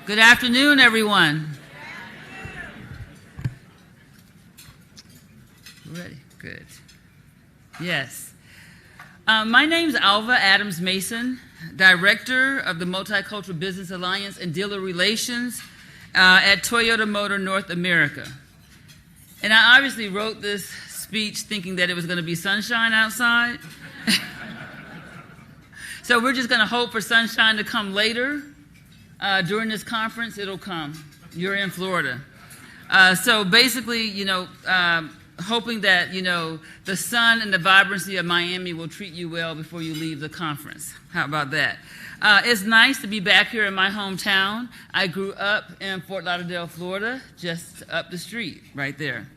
Good afternoon, everyone. Ready? Good. Yes. My name's Alva Adams Mason, Director of the Multicultural Business Alliance and Dealer Relations at Toyota Motor North America. And I obviously wrote this speech thinking that it was going to be sunshine outside. So we're just going to hope for sunshine to come later. During this conference, it'll come. You're in Florida. So basically, hoping that, the sun and the vibrancy of Miami will treat you well before you leave the conference. How about that? It's nice to be back here in my hometown. I grew up in Fort Lauderdale, Florida, just up the street, right there.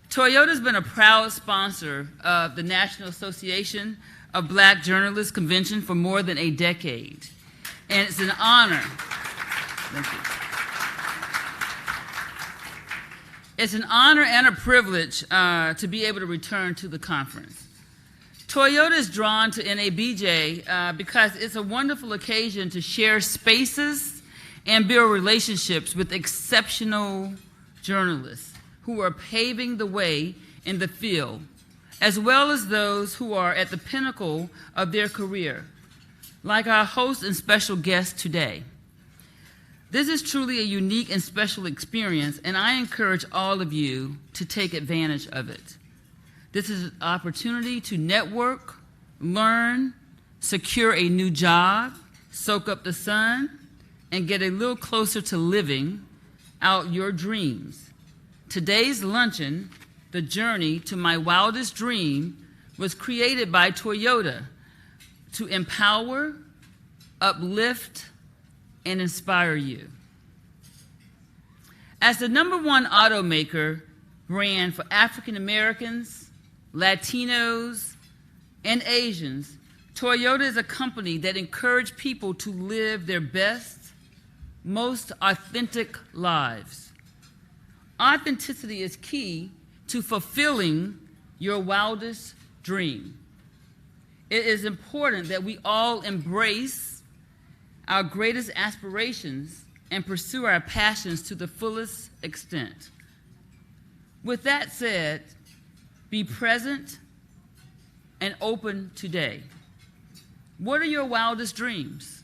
Toyota's been a proud sponsor of the National Association of Black Journalists Convention for more than a decade. And it's an honor. Thank you. It's an honor and a privilege to be able to return to the conference. Toyota is drawn to NABJ because it's a wonderful occasion to share spaces and build relationships with exceptional journalists who are paving the way in the field, as well as those who are at the pinnacle of their career, like our host and special guest today. This is truly a unique and special experience, and I encourage all of you to take advantage of it. This is an opportunity to network, learn, secure a new job, soak up the sun, and get a little closer to living out your dreams. Today's luncheon, The Journey to My Wildest Dream, was created by Toyota to empower, uplift, and inspire you. As the #1 automaker brand for African Americans, Latinos, and Asians, Toyota is a company that encourages people to live their best, most authentic lives. Authenticity is key to fulfilling your wildest dream. It is important that we all embrace our greatest aspirations and pursue our passions to the fullest extent. With that said, be present and open today. What are your wildest dreams?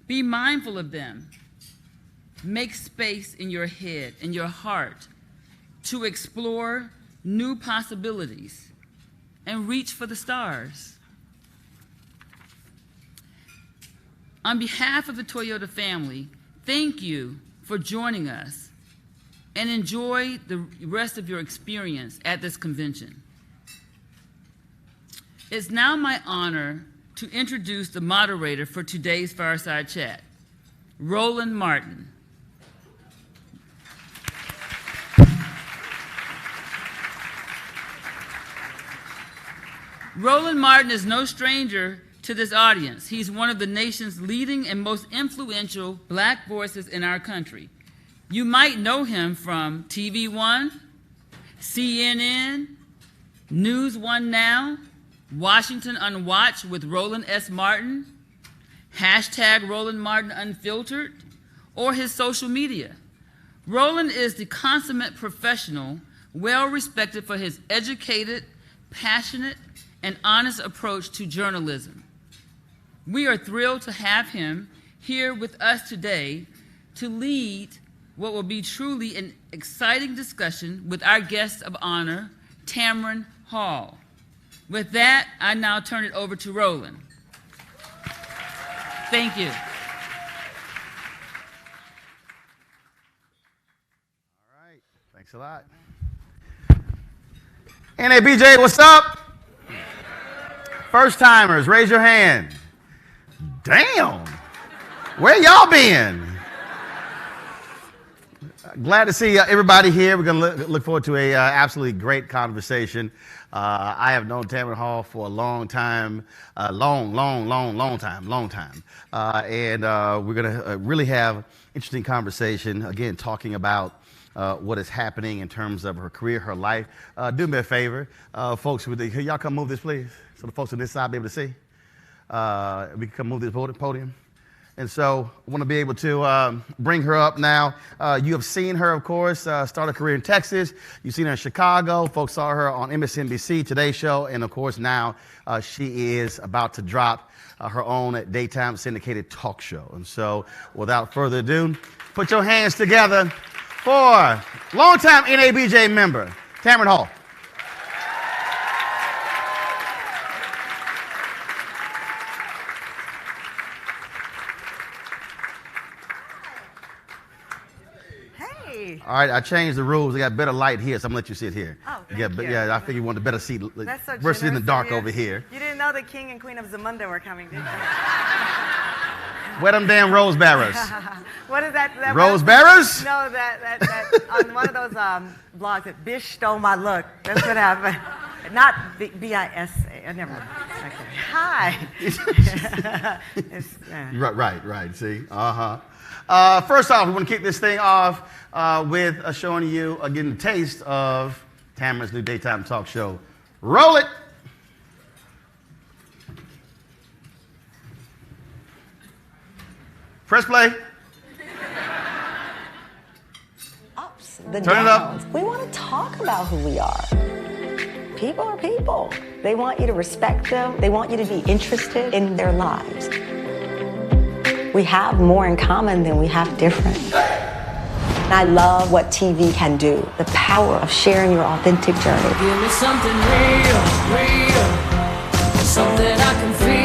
Be mindful of them. Make space in your head and your heart to explore new possibilities and reach for the stars. On behalf of the Toyota family, thank you for joining us and enjoy the rest of your experience at this convention. It's now my honor to introduce the moderator for today's Fireside Chat, Roland Martin. Roland Martin is no stranger to this audience. He's one of the nation's leading and most influential Black voices in our country. You might know him from TV One, CNN, News One Now, Washington Unwatched with Roland S. Martin, hashtag Roland Martin Unfiltered, or his social media. Roland is the consummate professional, well respected for his educated, passionate, and honest approach to journalism. We are thrilled to have him here with us today to lead what will be truly an exciting discussion with our guest of honor, Tamron Hall. With that, I now turn it over to Roland. Thank you. All right, thanks a lot. NABJ, what's up? First timers, raise your hand. Damn, where y'all been? Glad to see everybody here. We're going to look forward to a absolutely great conversation. I have known Tamron Hall for a long time, long time. And we're going to really have interesting conversation, again, talking about what is happening in terms of her career, her life. Do me a favor, folks, can y'all come move this, please, so the folks on this side be able to see. We can come move this podium. And so I want to be able to bring her up now. You have seen her, of course, start a career in Texas. You've seen her in Chicago. Folks saw her on MSNBC, Today Show. And, of course, now she is about to drop her own daytime syndicated talk show. And so without further ado, put your hands together for longtime NABJ member, Tamron Hall. All right, I changed the rules. I got better light here, so I'm going to let you sit here. Oh, thank you. Yeah, I figured you wanted a better seat. That's so versus in the dark you. over here. You didn't know the king and queen of Zamunda were coming, did you? Where them damn rose bearers? What is that rose bearers? No, that on one of those blogs that Bish stole my look. That's what happened. Not B-I-S-A. Never mind. Okay. Hi. Right. See? First off, we want to kick this thing off with showing you, getting a taste of Tamron's new daytime talk show. Roll it! Press play. Ups, the Turn downs. it up. We want to talk about who we are. People are people. They want you to respect them. They want you to be interested in their lives. We have more in common than we have different. And I love what TV can do. The power of sharing your authentic journey. Give me something real, something I can feel.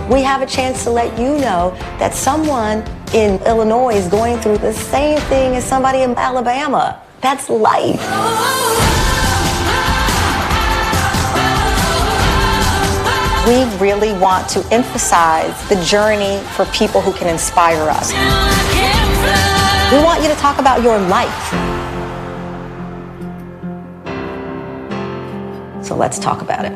We have a chance to let you know that someone in Illinois is going through the same thing as somebody in Alabama. That's life. We really want to emphasize the journey for people who can inspire us. We want you to talk about your life. So let's talk about it.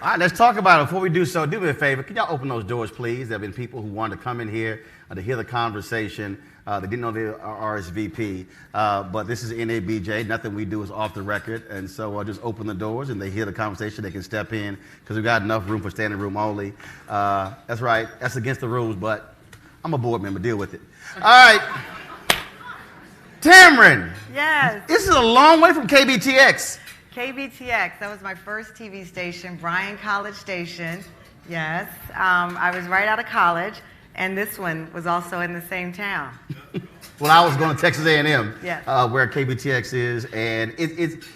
All right, let's talk about it. Before we do so, do me a favor. Can y'all open those doors, please? There have been people who wanted to come in here to hear the conversation. They didn't know they were RSVP, but this is NABJ. Nothing we do is off the record. And so I'll just open the doors and they hear the conversation. They can step in because we've got enough room for standing room only. That's right. That's against the rules, but I'm a board member. Deal with it. All right. Tamron. Yes. This is a long way from KBTX. KBTX, that was my first TV station, Bryan College Station. Yes. I was right out of college, and this one was also in the same town. Well, I was going to Texas A&M, yes. Where KBTX is, and it's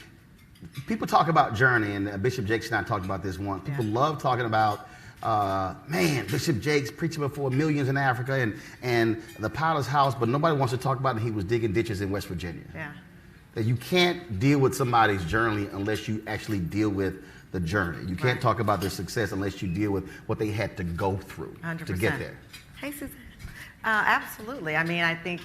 people talk about journey, and Bishop Jakes and I talked about this once. People love talking about, Bishop Jakes preaching before millions in Africa and the Potter's house, but nobody wants to talk about he was digging ditches in West Virginia. Yeah. That you can't deal with somebody's journey unless you actually deal with the journey. You can't talk about their success unless you deal with what they had to go through 100%. to get there. Hey, Susan. Absolutely. I mean, I think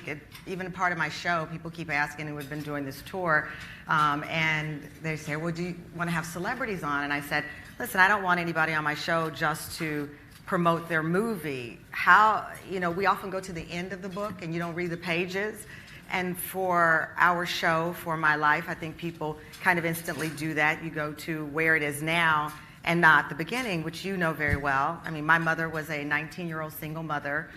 even a part of my show, people keep asking, and we've been doing this tour, and they say, well, do you want to have celebrities on? And I said, listen, I don't want anybody on my show just to promote their movie. We often go to the end of the book and you don't read the pages. And for our show, for my life, I think people kind of instantly do that. You go to where it is now and not the beginning, which you know very well. I mean, my mother was a 19-year-old single mother.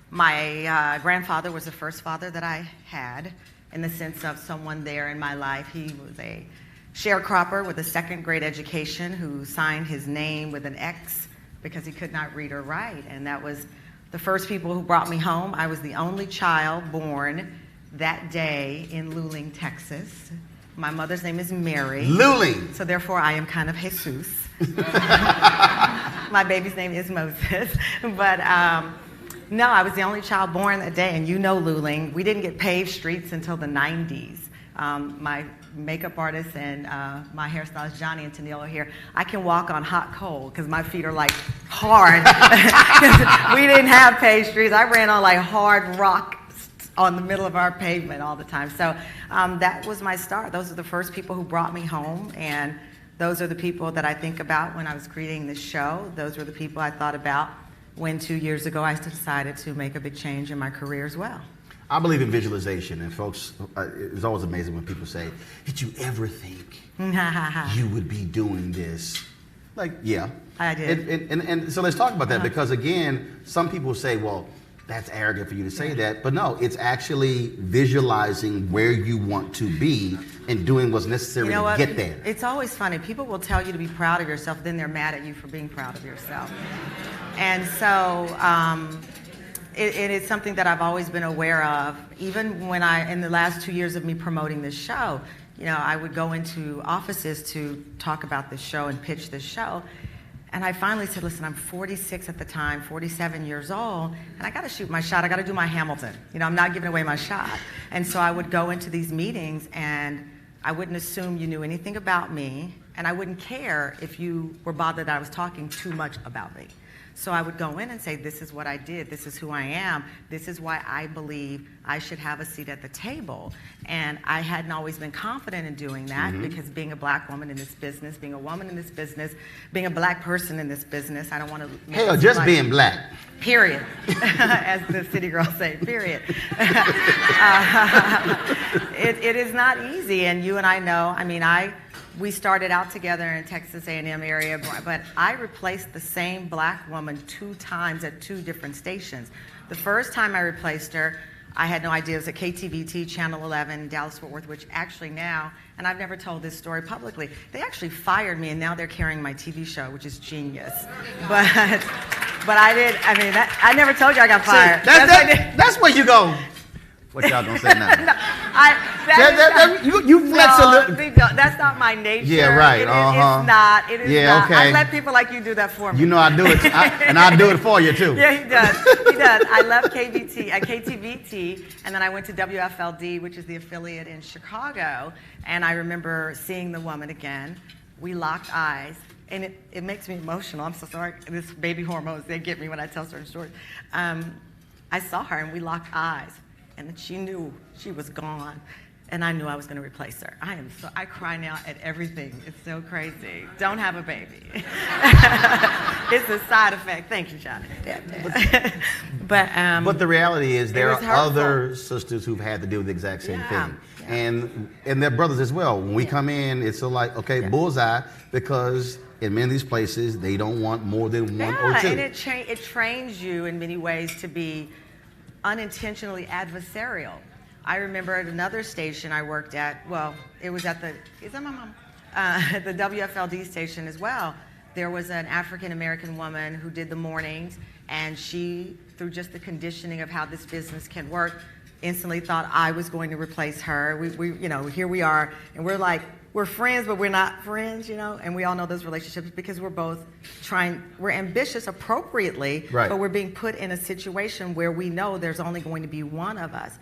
My grandfather was the first father that I had, in the sense of someone there in my life. He was a sharecropper with a second-grade education who signed his name with an X because he could not read or write. And that was the first people who brought me home. I was the only child born that day in Luling, Texas. My mother's name is Mary. Luling. So therefore, I am kind of Jesus. My baby's name is Moses. But no, I was the only child born that day. And you know Luling, we didn't get paved streets until the 90s. My makeup artist and my hairstylist, Johnny and Tennille, are here. I can walk on hot coal because my feet are like hard. We didn't have paved streets. I ran on like hard rock on the middle of our pavement all the time. So that was my start. Those are the first people who brought me home, and those are the people that I think about when I was creating this show. Those were the people I thought about when 2 years ago I decided to make a big change in my career as well. I believe in visualization, and folks, it's always amazing when people say, "Did you ever think you would be doing this?" Like, yeah, I did. And so let's talk about that because again, some people say, "Well, that's arrogant for you to say that," but no, it's actually visualizing where you want to be and doing what's necessary to get there. It's always funny. People will tell you to be proud of yourself, then they're mad at you for being proud of yourself. And so. It is something that I've always been aware of. Even when in the last 2 years of me promoting this show, I would go into offices to talk about this show and pitch this show. And I finally said, listen, I'm 46 at the time, 47 years old, and I got to shoot my shot. I got to do my Hamilton. I'm not giving away my shot. And so I would go into these meetings, and I wouldn't assume you knew anything about me, and I wouldn't care if you were bothered that I was talking too much about me. So I would go in and say, this is what I did, this is who I am, this is why I believe I should have a seat at the table. And I hadn't always been confident in doing that because being a black woman in this business, being a woman in this business, being a black person in this business, I don't want to... Hell, just being black. Period. As the city girls say, period. It is not easy, and you and I know, we started out together in Texas A&M area, but I replaced the same black woman 2 times at 2 different stations. The first time I replaced her, I had no idea. It was at KTVT, Channel 11, Dallas-Fort Worth, which actually now, and I've never told this story publicly, they actually fired me, and now they're carrying my TV show, which is genius. But I never told you I got fired. See, that's where you go. What y'all gonna say now? You flex a little. That's not my nature. Yeah, right. It's not. It is not. Okay. I let people like you do that for me. I do it, and I do it for you too. Yeah, he does. He does. I left KTVT, and then I went to WFLD, which is the affiliate in Chicago. And I remember seeing the woman again. We locked eyes. And it makes me emotional. I'm so sorry. This baby hormones, they get me when I tell certain stories. I saw her, and we locked eyes. And she knew she was gone, and I knew I was going to replace her. I cry now at everything. It's so crazy. Don't have a baby. It's a side effect. Thank you, John. But the reality is there are other sisters who've had to do the exact same thing. Yeah. And they're brothers as well. When we come in, it's like, okay, bullseye, because in many of these places, they don't want more than one or 2. And it trains you in many ways to be unintentionally adversarial. I remember at another station I worked at, it was at the WFLD station as well. There was an African-American woman who did the mornings, and she, through just the conditioning of how this business can work, instantly thought I was going to replace her. We here we are, and we're friends, but we're not friends, and we all know those relationships because we're both we're ambitious appropriately, right. But we're being put in a situation where we know there's only going to be one of us.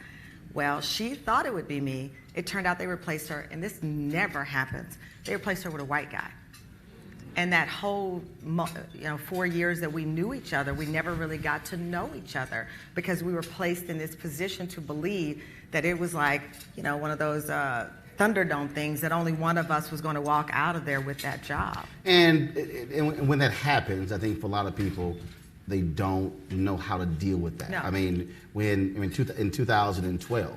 Well, she thought it would be me. It turned out they replaced her, and this never happens. They replaced her with a white guy. And that whole 4 years that we knew each other, we never really got to know each other because we were placed in this position to believe that it was like, one of those Thunderdome things that only one of us was going to walk out of there with that job. And when that happens, I think for a lot of people, they don't know how to deal with that. No. In 2012,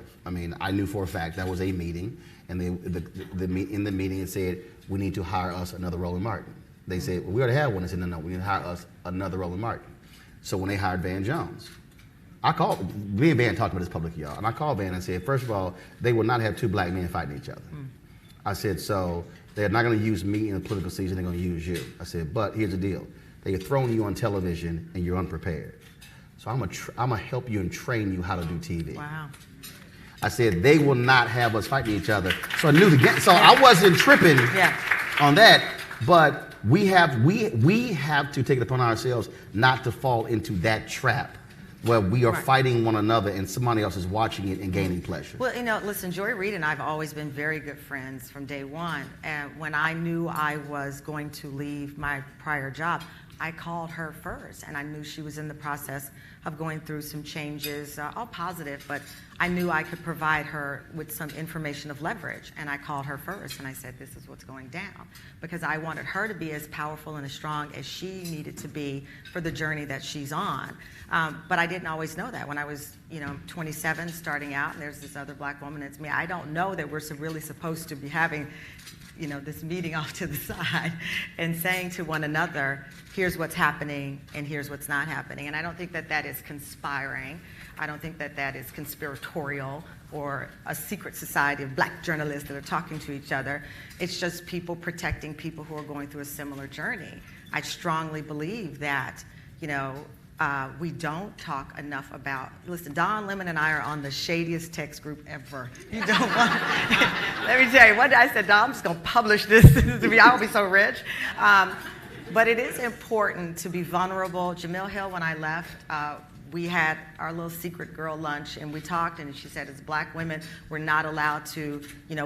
I knew for a fact that was a meeting, and in the meeting it said, we need to hire us another Roland Martin. They said, well, we already have one. They said, no, we need to hire us another Roland Martin. So when they hired Van Jones, me and Van talked about this publicly, y'all, and I called Van and said, first of all, they will not have 2 black men fighting each other. I said, so they're not going to use me in a political season, they're going to use you. I said, but here's the deal. They're throwing you on television and you're unprepared. So I'm gonna help you and train you how to do TV. Wow. I said, they will not have us fighting each other. So I knew so I wasn't tripping on that, but we have to take it upon ourselves not to fall into that trap where we are fighting one another and somebody else is watching it and gaining pleasure. Well, listen, Joy Reid and I have always been very good friends from day one. And when I knew I was going to leave my prior job, I called her first, and I knew she was in the process of going through some changes, all positive, but I knew I could provide her with some information of leverage. And I called her first and I said, this is what's going down. Because I wanted her to be as powerful and as strong as she needed to be for the journey that she's on. But I didn't always know that. When I was 27 starting out, and there's this other black woman, it's me, I don't know that we're really supposed to be having this meeting off to the side and saying to one another, here's what's happening and here's what's not happening. And I don't think that that is conspiring. I don't think that that is conspiratorial or a secret society of black journalists that are talking to each other. It's just people protecting people who are going through a similar journey. I strongly believe that, we don't talk enough about, listen, Don Lemon and I are on the shadiest text group ever. You don't want, let me tell you, one day I said, Don, I'm just going to publish this. I will be so rich. But it is important to be vulnerable. Jamil Hill, when I left, we had our little secret girl lunch, and we talked, and she said, as black women, we're not allowed to,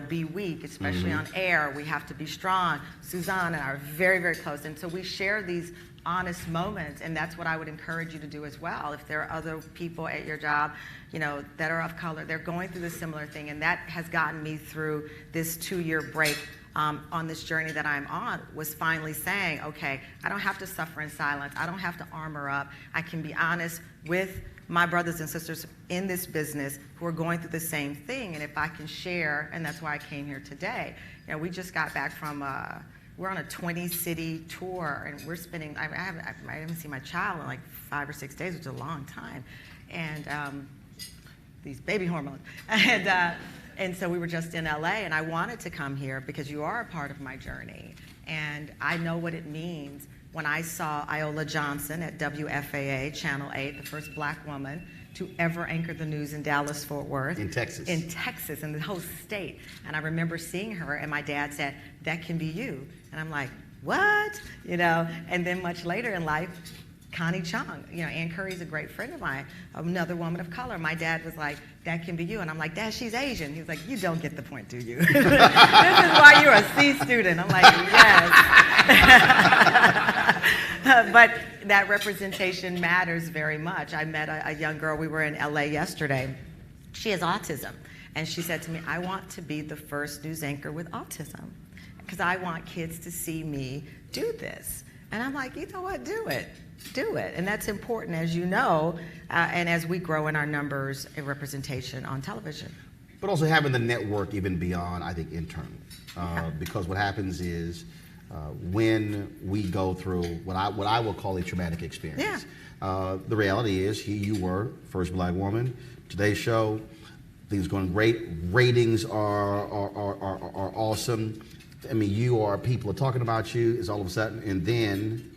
be weak, especially on air. We have to be strong. Suzanne and I are very, very close, and so we share these honest moments, and that's what I would encourage you to do as well. If there are other people at your job, that are of color, they're going through this similar thing, and that has gotten me through this 2-year break on this journey that I'm on, was finally saying, okay, I don't have to suffer in silence. I don't have to armor up. I can be honest with my brothers and sisters in this business who are going through the same thing, and if I can share, and that's why I came here today. We just got back from we're on a 20-city tour, and we're spending, I haven't seen my child in like 5 or 6 days, which is a long time, and these baby hormones. And so we were just in LA, and I wanted to come here because you are a part of my journey, and I know what it means. When I saw Iola Johnson at WFAA, Channel 8, the first black woman to ever anchor the news in Dallas-Fort Worth. In Texas. In Texas, in the whole state. And I remember seeing her, and my dad said, that can be you. And I'm like, what? And then much later in life, Connie Chung, Ann Curry's a great friend of mine, another woman of color. My dad was like, that can be you. And I'm like, Dad, she's Asian. He was like, you don't get the point, do you? This is why you're a C student. I'm like, yes. But that representation matters very much. I met a young girl, we were in LA yesterday. She has autism. And she said to me, I want to be the first news anchor with autism because I want kids to see me do this. And I'm like, you know what, do it. Do it. And that's important, as you know, and as we grow in our numbers and representation on television. But also having the network even beyond, I think, internal. Because what happens is when we go through what I will call a traumatic experience, the reality is here you were, first black woman, today's show, things going great, ratings are awesome. I mean, people are talking about you, it's all of a sudden, and then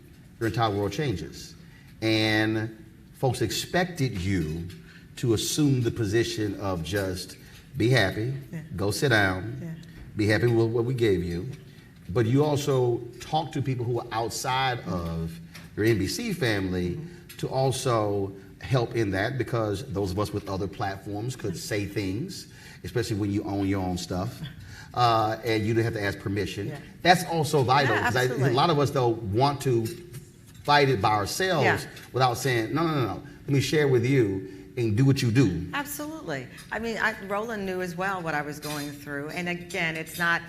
your entire world changes. And folks expected you to assume the position of just be happy, go sit down, be happy with what we gave you. But you also talk to people who are outside of your NBC family to also help in that, because those of us with other platforms could say things, especially when you own your own stuff. And you don't have to ask permission. That's also vital, because a lot of us, though, want to fight it by ourselves without saying, no, let me share with you and do what you do. Absolutely. I mean, Roland knew as well what I was going through. And again, it's not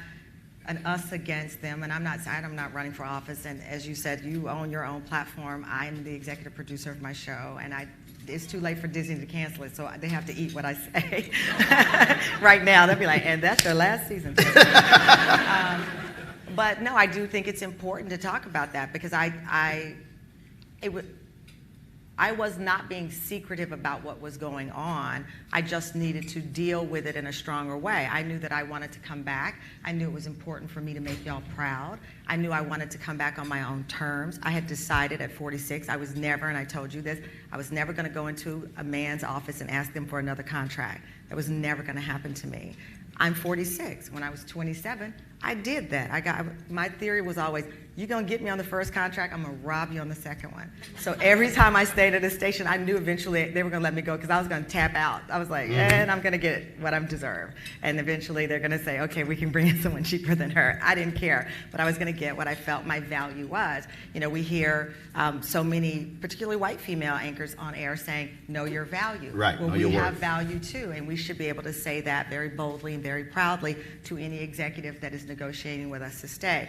an us against them, and I'm not running for office, and as you said, you own your own platform. I'm the executive producer of my show, and it's too late for Disney to cancel it, so they have to eat what I say. Right now, they'll be like, and that's their last season. But no, I do think it's important to talk about that, because I was not being secretive about what was going on. I just needed to deal with it in a stronger way. I knew that I wanted to come back. I knew it was important for me to make y'all proud. I knew I wanted to come back on my own terms. I had decided at 46, I was never, and I told you this, I was never going to go into a man's office and ask them for another contract. That was never going to happen to me. I'm 46. When I was 27, I did that. My theory was always, you're going to get me on the first contract, I'm going to rob you on the second one. So every time I stayed at a station, I knew eventually they were going to let me go because I was going to tap out. I was like, and I'm going to get what I deserve. And eventually they're going to say, okay, we can bring in someone cheaper than her. I didn't care, but I was going to get what I felt my value was. You know, we hear so many, particularly white female anchors on air saying, know your value. Right, well, know we your have worth. value too, and we should be able to say that very boldly and very proudly to any executive that is negotiating with us to stay.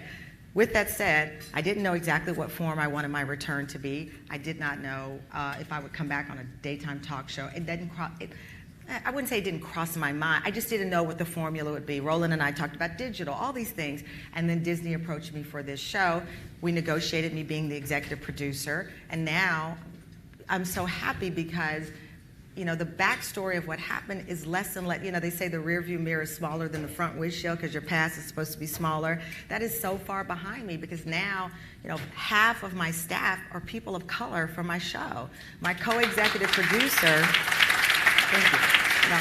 With that said, I didn't know exactly what form I wanted my return to be. I did not know if I would come back on a daytime talk show. I wouldn't say it didn't cross my mind. I just didn't know what the formula would be. Roland and I talked about digital, all these things. And then Disney approached me for this show. We negotiated me being the executive producer. And now I'm so happy because, you know, the backstory of what happened is less and less. You know, they say the rearview mirror is smaller than the front windshield because your past is supposed to be smaller. That is so far behind me because now, you know, half of my staff are people of color for my show. My co-executive producer, thank you. No,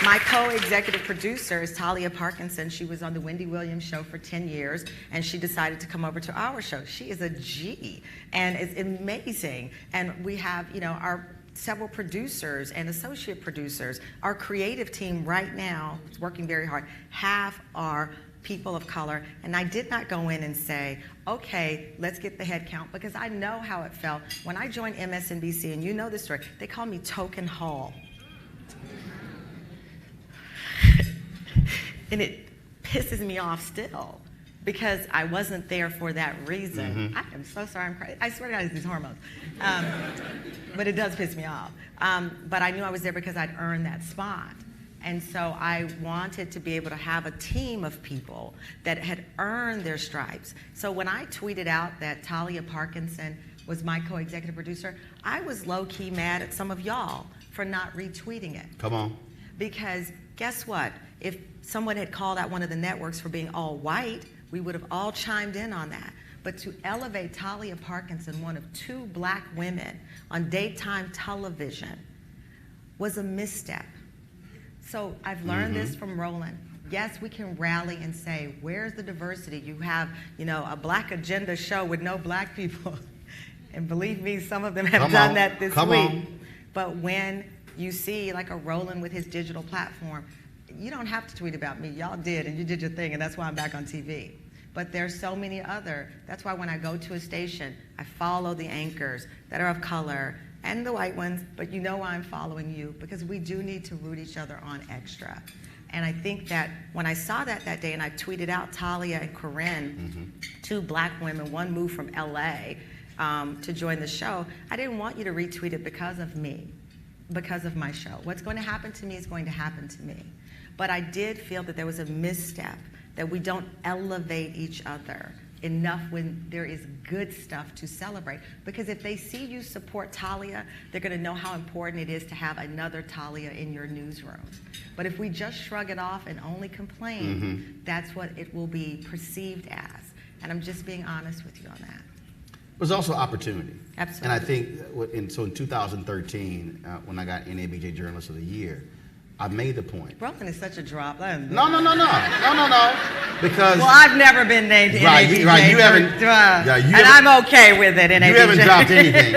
my co-executive producer is Talia Parkinson. She was on the Wendy Williams show for 10 years, and she decided to come over to our show. She is a G, and it's amazing. And we have, you know, our several producers and associate producers. Our creative team right now is working very hard. Half are people of color, and I did not go in and say, okay, let's get the head count, because I know how it felt. When I joined MSNBC, and you know this story, they called me Token Hall. And it pisses me off still, because I wasn't there for that reason. I am so sorry, I'm crying. I swear to God, it's these hormones. But it does piss me off. But I knew I was there because I'd earned that spot. And so I wanted to be able to have a team of people that had earned their stripes. So when I tweeted out that Talia Parkinson was my co-executive producer, I was low-key mad at some of y'all for not retweeting it. Come on. Because guess what? If someone had called out one of the networks for being all white, we would have all chimed in on that. But to elevate Talia Parkinson, one of 2 black women on daytime television, was a misstep. So I've learned this from Roland. Yes, we can rally and say, where's the diversity? You have, you know, a black agenda show with no black people. And believe me, some of them have done that this week. But when you see like a Roland with his digital platform, you don't have to tweet about me. Y'all did, and you did your thing, and that's why I'm back on TV. But there's so many other. That's why when I go to a station, I follow the anchors that are of color and the white ones, but you know why I'm following you, because we do need to root each other on extra. And I think that when I saw that day, and I tweeted out Talia and Corinne, 2 black women, one moved from LA to join the show, I didn't want you to retweet it because of me, because of my show. What's going to happen to me is going to happen to me. But I did feel that there was a misstep, that we don't elevate each other enough when there is good stuff to celebrate. Because if they see you support Talia, they're going to know how important it is to have another Talia in your newsroom. But if we just shrug it off and only complain, that's what it will be perceived as. And I'm just being honest with you on that. There's also opportunity. Absolutely. And I think, so in 2013, when I got NABJ Journalist of the Year, I made the point. Roland is such a drop. No. Because I've never been named NABJ. You haven't. And I'm okay with it. NABJ. You haven't dropped anything.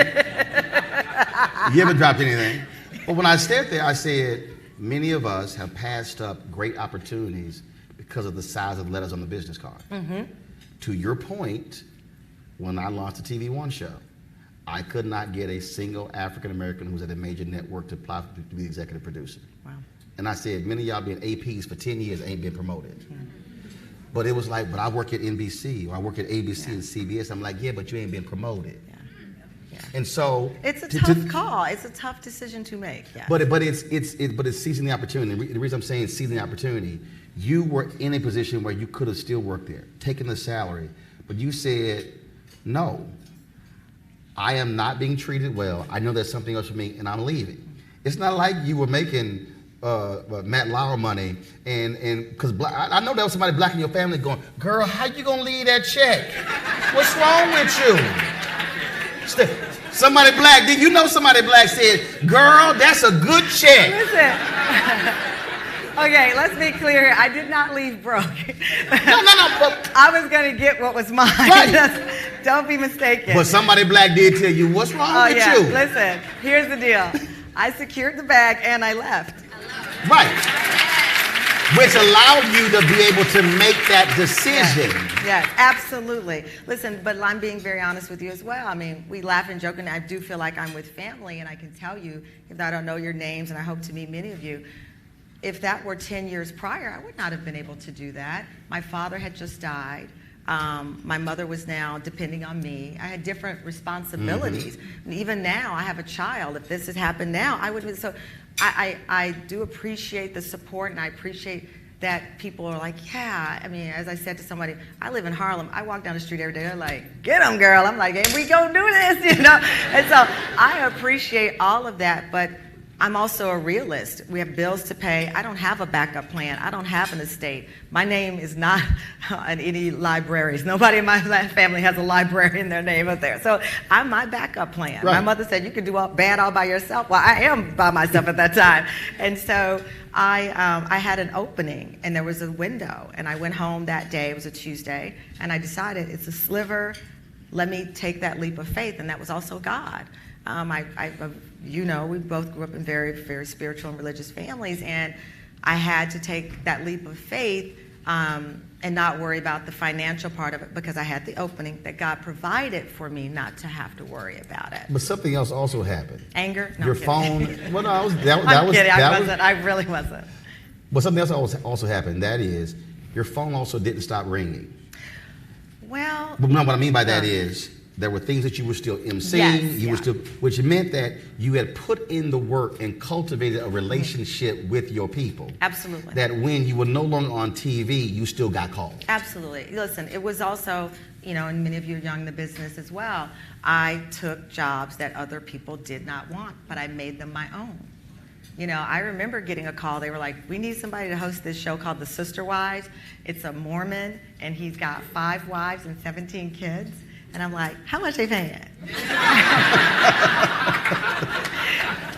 You haven't dropped anything. But when I stepped there, I said, many of us have passed up great opportunities because of the size of letters on the business card. To your point, when I launched the TV One show, I could not get a single African American who was at a major network to apply to be the executive producer. Wow. And I said, many of y'all been APs for 10 years ain't been promoted. But it was like, but I work at NBC, or I work at ABC and CBS. I'm like, yeah, but you ain't been promoted. And so it's a tough call. It's a tough decision to make. But it's seizing the opportunity. The reason I'm saying seizing the opportunity, you were in a position where you could have still worked there, taken the salary, but you said, no, I am not being treated well. I know there's something else for me, and I'm leaving. It's not like you were making Matt Lauer money, and because I know there was somebody black in your family going, girl, how you gonna leave that check? What's wrong with you? Somebody black, did you know somebody black said, girl, that's a good check. Listen. Okay, let's be clear here. I did not leave broke. No. But, I was going to get what was mine. Right. Don't be mistaken. but somebody black did tell you, what's wrong with yeah. you? Listen, here's the deal. I secured the bag and I left. Right. Which allowed you to be able to make that decision. Yes, absolutely. Listen, but I'm being very honest with you as well. I mean, we laugh and joke, and I do feel like I'm with family, and I can tell you, if I don't know your names, and I hope to meet many of you, if that were 10 years prior, I would not have been able to do that. My father had just died. My mother was now depending on me. I had different responsibilities. And even now, I have a child. If this had happened now, I would have been so... I do appreciate the support, and I appreciate that people are like, yeah. I mean, as I said to somebody, I live in Harlem. I walk down the street every day. They're like, get them, girl. I'm like, hey, we gonna do this, you know? And so I appreciate all of that, but I'm also a realist. We have bills to pay. I don't have a backup plan. I don't have an estate. My name is not in any libraries. Nobody in my family has a library in their name up there. So I'm my backup plan. Right. My mother said, you can do all bad all by yourself. Well, I am by myself at that time. And so I had an opening, and there was a window. And I went home that day. It was a Tuesday. And I decided it's a sliver. Let me take that leap of faith. And that was also God. You know, we both grew up in very, very spiritual and religious families, and I had to take that leap of faith and not worry about the financial part of it, because I had the opening that God provided for me not to have to worry about it. But something else also happened. Anger? No, Your I'm phone. kidding. Well, no, I'm kidding. I wasn't. I really wasn't. But something else also happened. That is, your phone also didn't stop ringing. Well, But no, what I mean by that is, there were things that you were still emceeing, Yes, were still, which meant that you had put in the work and cultivated a relationship with your people. Absolutely. That when you were no longer on TV, you still got called. Absolutely. Listen, it was also, you know, and many of you are young in the business as well, I took jobs that other people did not want, but I made them my own. You know, I remember getting a call. They were like, we need somebody to host this show called The Sister Wives. It's a Mormon, and he's got 5 wives and 17 kids. And I'm like, how much they paying?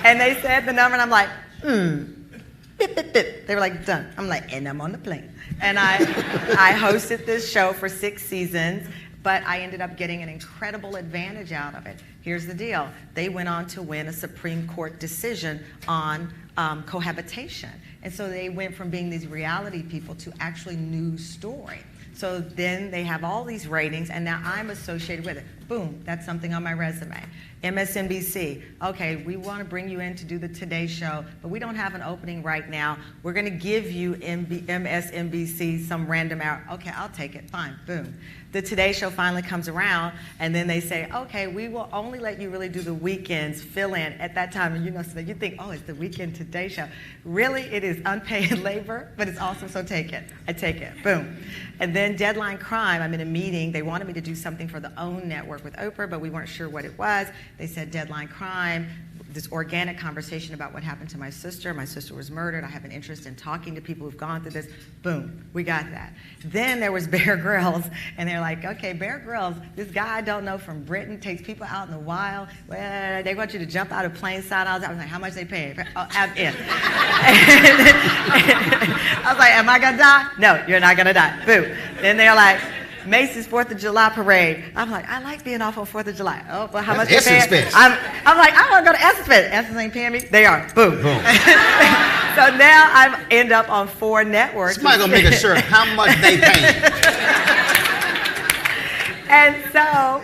And they said the number, and I'm like, bip, bip, bip. They were like, done. I'm like, and I'm on the plane. And I hosted this show for 6 seasons, but I ended up getting an incredible advantage out of it. Here's the deal. They went on to win a Supreme Court decision on cohabitation. And so they went from being these reality people to actually news story. So then they have all these ratings, and now I'm associated with it. Boom, that's something on my resume. MSNBC, okay, we want to bring you in to do the Today Show, but we don't have an opening right now. We're going to give you MSNBC some random hour. Okay, I'll take it, fine, boom. The Today Show finally comes around, and then they say, okay, we will only let you really do the weekends, fill in at that time. And you know, so you think, oh, it's the Weekend Today Show. Really, it is unpaid labor, but it's awesome, so take it. I take it, boom. And then Deadline Crime, I'm in a meeting. They wanted me to do something for the OWN network with Oprah, but we weren't sure what it was. They said Deadline Crime, this organic conversation about what happened to my sister. My sister was murdered. I have an interest in talking to people who've gone through this. Boom, we got that. Then there was Bear Grylls, and they're like, okay, Bear Grylls, this guy I don't know from Britain takes people out in the wild. Well, they want you to jump out of plane side. I was like, how much they paying? Oh, I'm in. I was like, am I gonna die? No, you're not gonna die. Boom. Then they're like, Macy's 4th of July parade. I'm like, I like being off on 4th of July. Oh, but how much they paying? I'm like, I want to go to Essence Fest. Essence ain't paying me. They are. Boom. Boom. So now I end up on 4 networks. Somebody gonna make a shirt. How much they paying? And so,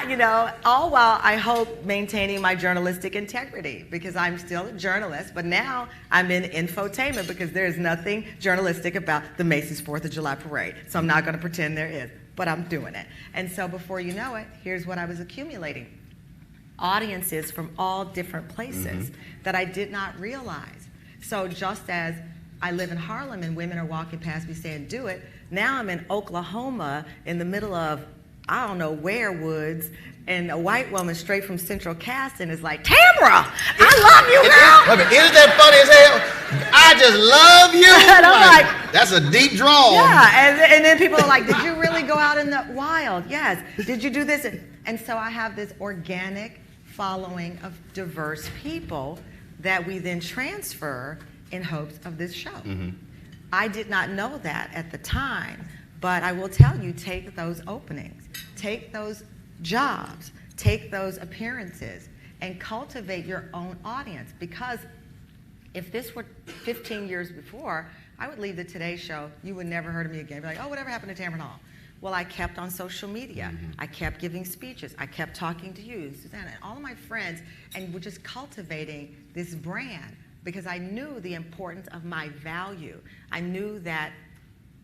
you know, all while I hope maintaining my journalistic integrity, because I'm still a journalist, but now I'm in infotainment because there is nothing journalistic about the Macy's 4th of July parade. So I'm not going to pretend there is, but I'm doing it. And so before you know it, here's what I was accumulating. Audiences from all different places that I did not realize. So just as I live in Harlem and women are walking past me saying, do it, now I'm in Oklahoma in the middle of, I don't know where woods, and a white woman straight from Central Casting is like, Tamra, I love you, girl. Isn't that funny as hell? I just love you. And I'm like, that's a deep draw. Yeah, and then people are like, did you really go out in the wild? Yes. Did you do this? And so I have this organic following of diverse people that we then transfer in hopes of this show. Mm-hmm. I did not know that at the time, but I will tell you, take those openings, take those jobs, take those appearances, and cultivate your own audience. Because if this were 15 years before, I would leave the Today Show, you would never heard of me again. Be like, oh, whatever happened to Tamron Hall? Well, I kept on social media. Mm-hmm. I kept giving speeches. I kept talking to you, Susanna, and all of my friends, and we're just cultivating this brand because I knew the importance of my value. I knew that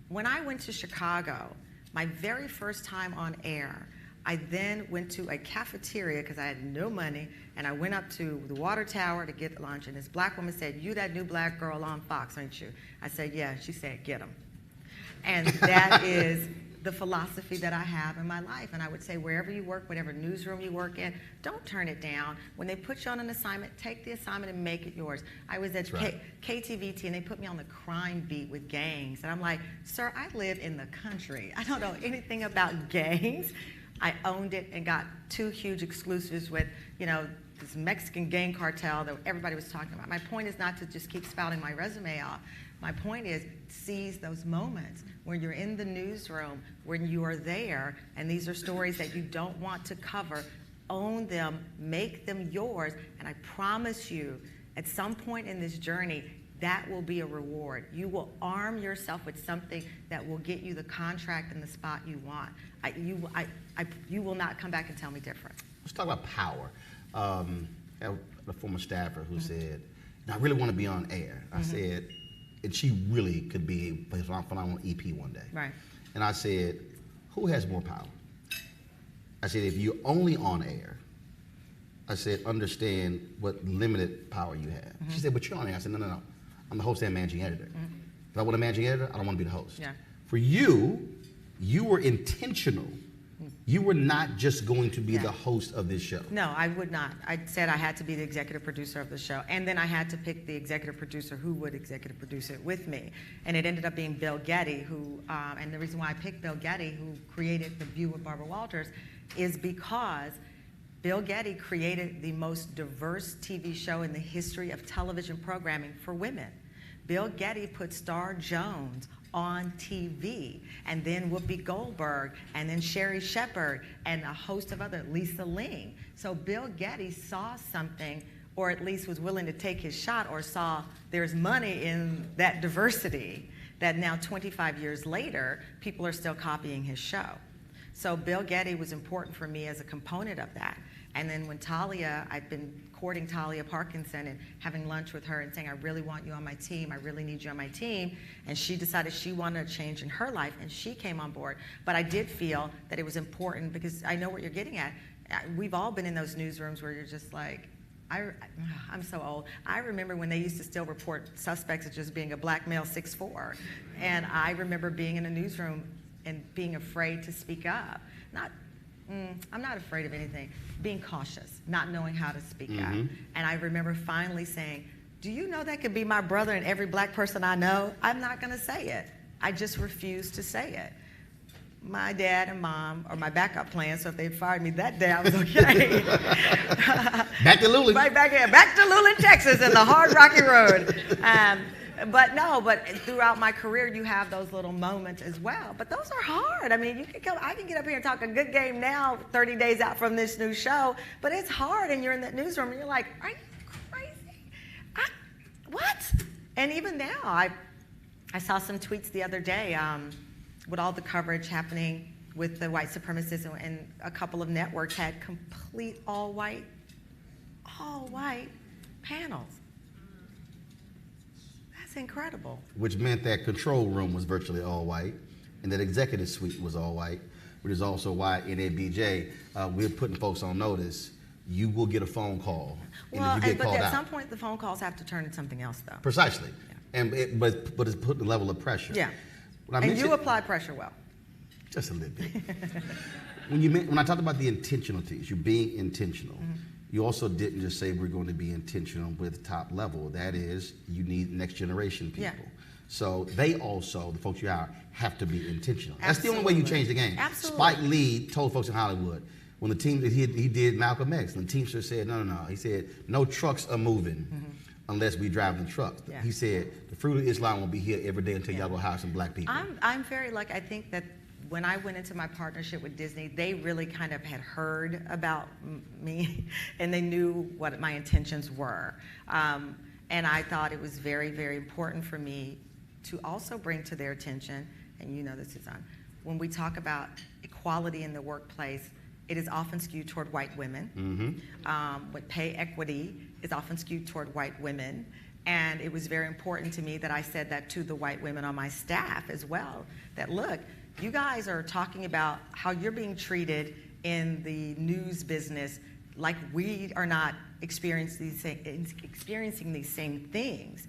when I went to Chicago, my very first time on air, I then went to a cafeteria because I had no money, and I went up to the water tower to get lunch, and this black woman said, "You that new black girl on Fox, ain't you?" I said, "Yeah." She said, "Get him." And that is the philosophy that I have in my life. And I would say, wherever you work, whatever newsroom you work in, don't turn it down. When they put you on an assignment, take the assignment and make it yours. I was at KTVT, and they put me on the crime beat with gangs. And I'm like, sir, I live in the country. I don't know anything about gangs. I owned it and got 2 huge exclusives with, this Mexican gang cartel that everybody was talking about. My point is not to just keep spouting my resume off. My point is seize those moments when you're in the newsroom, when you are there, and these are stories that you don't want to cover. Own them, make them yours, and I promise you, at some point in this journey, that will be a reward. You will arm yourself with something that will get you the contract and the spot you want. You will not come back and tell me different. Let's talk about power. I have a former staffer who said, I really want to be on air. I said, and she really could be a phenomenal EP one day. Right. And I said, who has more power? I said, if you're only on air, I said, understand what limited power you have. She said, but you're on air. I said, no. I'm the host and managing editor. If I want a managing editor, I don't want to be the host. Yeah. For you, you were intentional. You were not just going to be the host of this show. No, I would not. I said I had to be the executive producer of the show, and then I had to pick the executive producer who would executive produce it with me. And it ended up being Bill Getty, who, and the reason why I picked Bill Getty, who created The View with Barbara Walters, is because Bill Getty created the most diverse TV show in the history of television programming for women. Bill Getty put Star Jones on TV, and then Whoopi Goldberg, and then Sherry Shepherd, and a host of other, Lisa Ling. So Bill Getty saw something, or at least was willing to take his shot, or saw there's money in that diversity, that now 25 years later, people are still copying his show. So Bill Getty was important for me as a component of that. And then when Talia, I'd been courting Talia Parkinson and having lunch with her and saying, I really want you on my team, I really need you on my team. And she decided she wanted a change in her life, and she came on board. But I did feel that it was important, because I know what you're getting at. We've all been in those newsrooms where you're just like, I'm so old. I remember when they used to still report suspects as just being a black male 6'4". And I remember being in a newsroom and being afraid to speak up. I'm not afraid of anything. Being cautious, not knowing how to speak up. And I remember finally saying, do you know that could be my brother and every black person I know? I'm not going to say it. I just refused to say it. My dad and mom are my backup plan, so if they fired me that day, I was okay. Back to Luling. Right back to Luling, Texas, and the hard, rocky road. But throughout my career, you have those little moments as well. But those are hard. I mean, I can get up here and talk a good game now, 30 days out from this new show, but it's hard, and you're in that newsroom, and you're like, are you crazy? What? And even now, I saw some tweets the other day with all the coverage happening with the white supremacists, and a couple of networks had complete all-white panels. Incredible. Which meant that control room was virtually all white, and that executive suite was all white, which is also why in ABJ, we're putting folks on notice. You will get a phone call, and if you get called out. At some point, the phone calls have to turn into something else, though. Precisely. Yeah. But it's putting a level of pressure. Yeah. And you apply pressure well. Just a little bit. When I talked about the intentionalities, you're being intentional. You also didn't just say we're going to be intentional with top level. That is, you need next generation people. Yeah. So they also, the folks you hire, have to be intentional. That's the only way you change the game. Absolutely. Spike Lee told folks in Hollywood, when the team, he did Malcolm X, and the Teamster said, no. He said, no trucks are moving unless we drive the trucks. Yeah. He said, the fruit of Islam will be here every day until y'all go hire some black people. I'm very lucky. I think that when I went into my partnership with Disney, they really kind of had heard about me, and they knew what my intentions were. And I thought it was very, very important for me to also bring to their attention, and you know this is on, when we talk about equality in the workplace, it is often skewed toward white women. With pay equity is often skewed toward white women. And it was very important to me that I said that to the white women on my staff as well, that look, you guys are talking about how you're being treated in the news business like we are not experiencing these same things.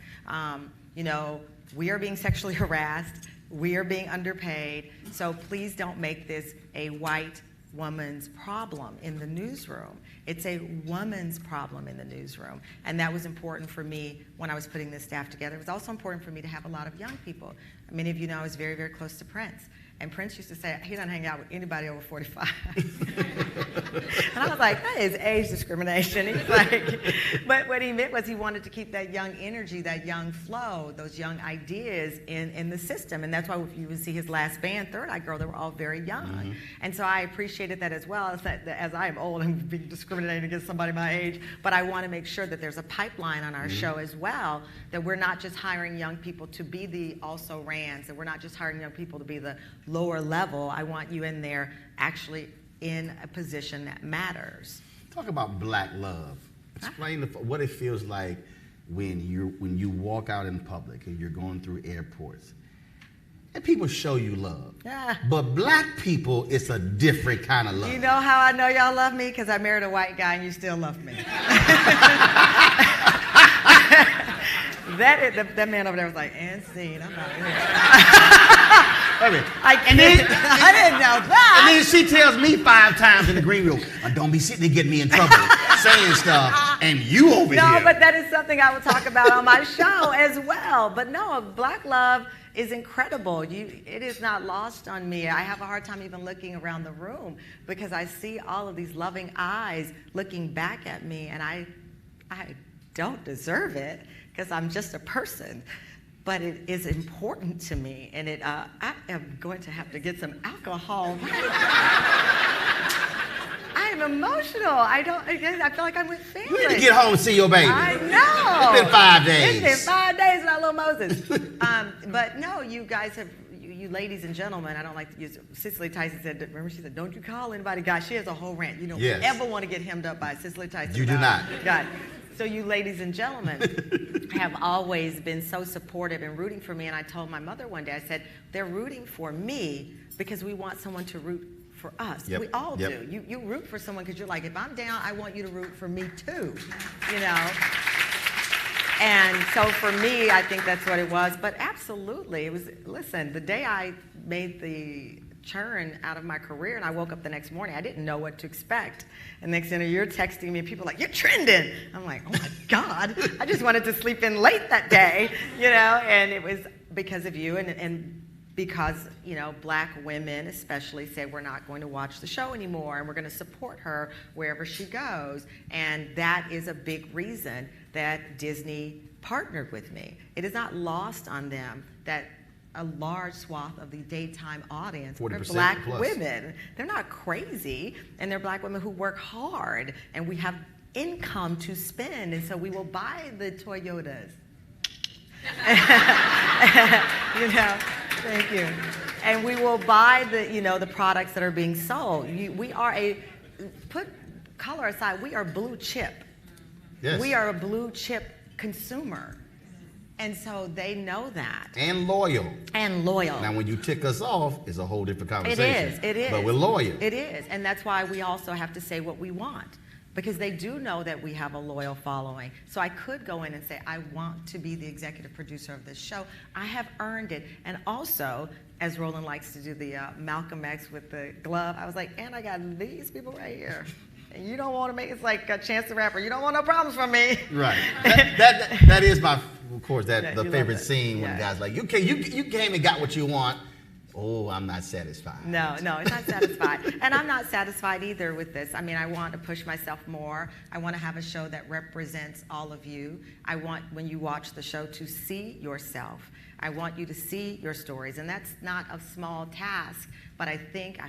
You know, we are being sexually harassed, we are being underpaid, so please don't make this a white woman's problem in the newsroom. It's a woman's problem in the newsroom. And that was important for me when I was putting this staff together. It was also important for me to have a lot of young people. Many of you know I was very, very close to Prince. And Prince used to say he doesn't hang out with anybody over 45. And I was like, that is age discrimination. He was like, but what he meant was he wanted to keep that young energy, that young flow, those young ideas in the system. And that's why if you would see his last band, Third Eye Girl, they were all very young. And so I appreciated that as well, as I am old and being discriminated against somebody my age. But I want to make sure that there's a pipeline on our show as well, that we're not just hiring young people to be the also rans, that we're not just hiring young people to be the lower level. I want you in there actually in a position that matters. Talk about black love. Explain what it feels like when you walk out in public and you're going through airports and people show you love. Yeah. But black people, it's a different kind of love. You know how I know y'all love me? Because I married a white guy and you still love me. That man over there was like, and scene, I'm out of here. I didn't know that. And then she tells me 5 times in the green room, don't be sitting there getting me in trouble, saying stuff, and you over here. No, but that is something I will talk about on my show as well. But no, black love is incredible. It is not lost on me. I have a hard time even looking around the room because I see all of these loving eyes looking back at me, and I don't deserve it because I'm just a person. But it is important to me, and I am going to have to get some alcohol. I am emotional. I feel like I'm with family. You need to get home and see your baby. I know. It's been 5 days. It's been 5 days without little Moses. But no, you guys have, you ladies and gentlemen, I don't like to use, Cicely Tyson said, remember she said, don't you call anybody God. She has a whole rant. You don't ever want to get hemmed up by Cicely Tyson. You do not. God. So you ladies and gentlemen have always been so supportive and rooting for me. And I told my mother one day, I said, they're rooting for me because we want someone to root for us. Yep. We all do. You root for someone because you're like, if I'm down, I want you to root for me too, you know? And so for me, I think that's what it was. But absolutely, it was, listen, the day I made the churn out of my career and I woke up the next morning, I didn't know what to expect. And next thing you're texting me and people are like, you're trending. I'm like, oh my God, I just wanted to sleep in late that day, you know? And it was because of you and because, you know, black women especially said we're not going to watch the show anymore and we're going to support her wherever she goes. And that is a big reason that Disney partnered with me. It is not lost on them that a large swath of the daytime audience are black women. They're not crazy, and they're black women who work hard, and we have income to spend, and so we will buy the Toyotas. You know, thank you. And we will buy the, you know, the products that are being sold. We are put color aside, we are blue chip. Yes. We are a blue chip consumer. And so they know that. And loyal. And loyal. Now, when you tick us off, it's a whole different conversation. It is. But we're loyal. It is. And that's why we also have to say what we want. Because they do know that we have a loyal following. So I could go in and say, I want to be the executive producer of this show. I have earned it. And also, as Roland likes to do the Malcolm X with the glove, I was like, and I got these people right here. And you don't want to make, it's like a Chance the Rapper. You don't want no problems from me. Right. That is my, of course, the favorite scene when the guy's like, you came and got what you want. Oh, no, I'm not satisfied. No, it's not satisfied. And I'm not satisfied either with this. I mean, I want to push myself more. I want to have a show that represents all of you. I want, when you watch the show, to see yourself. I want you to see your stories. And that's not a small task, but I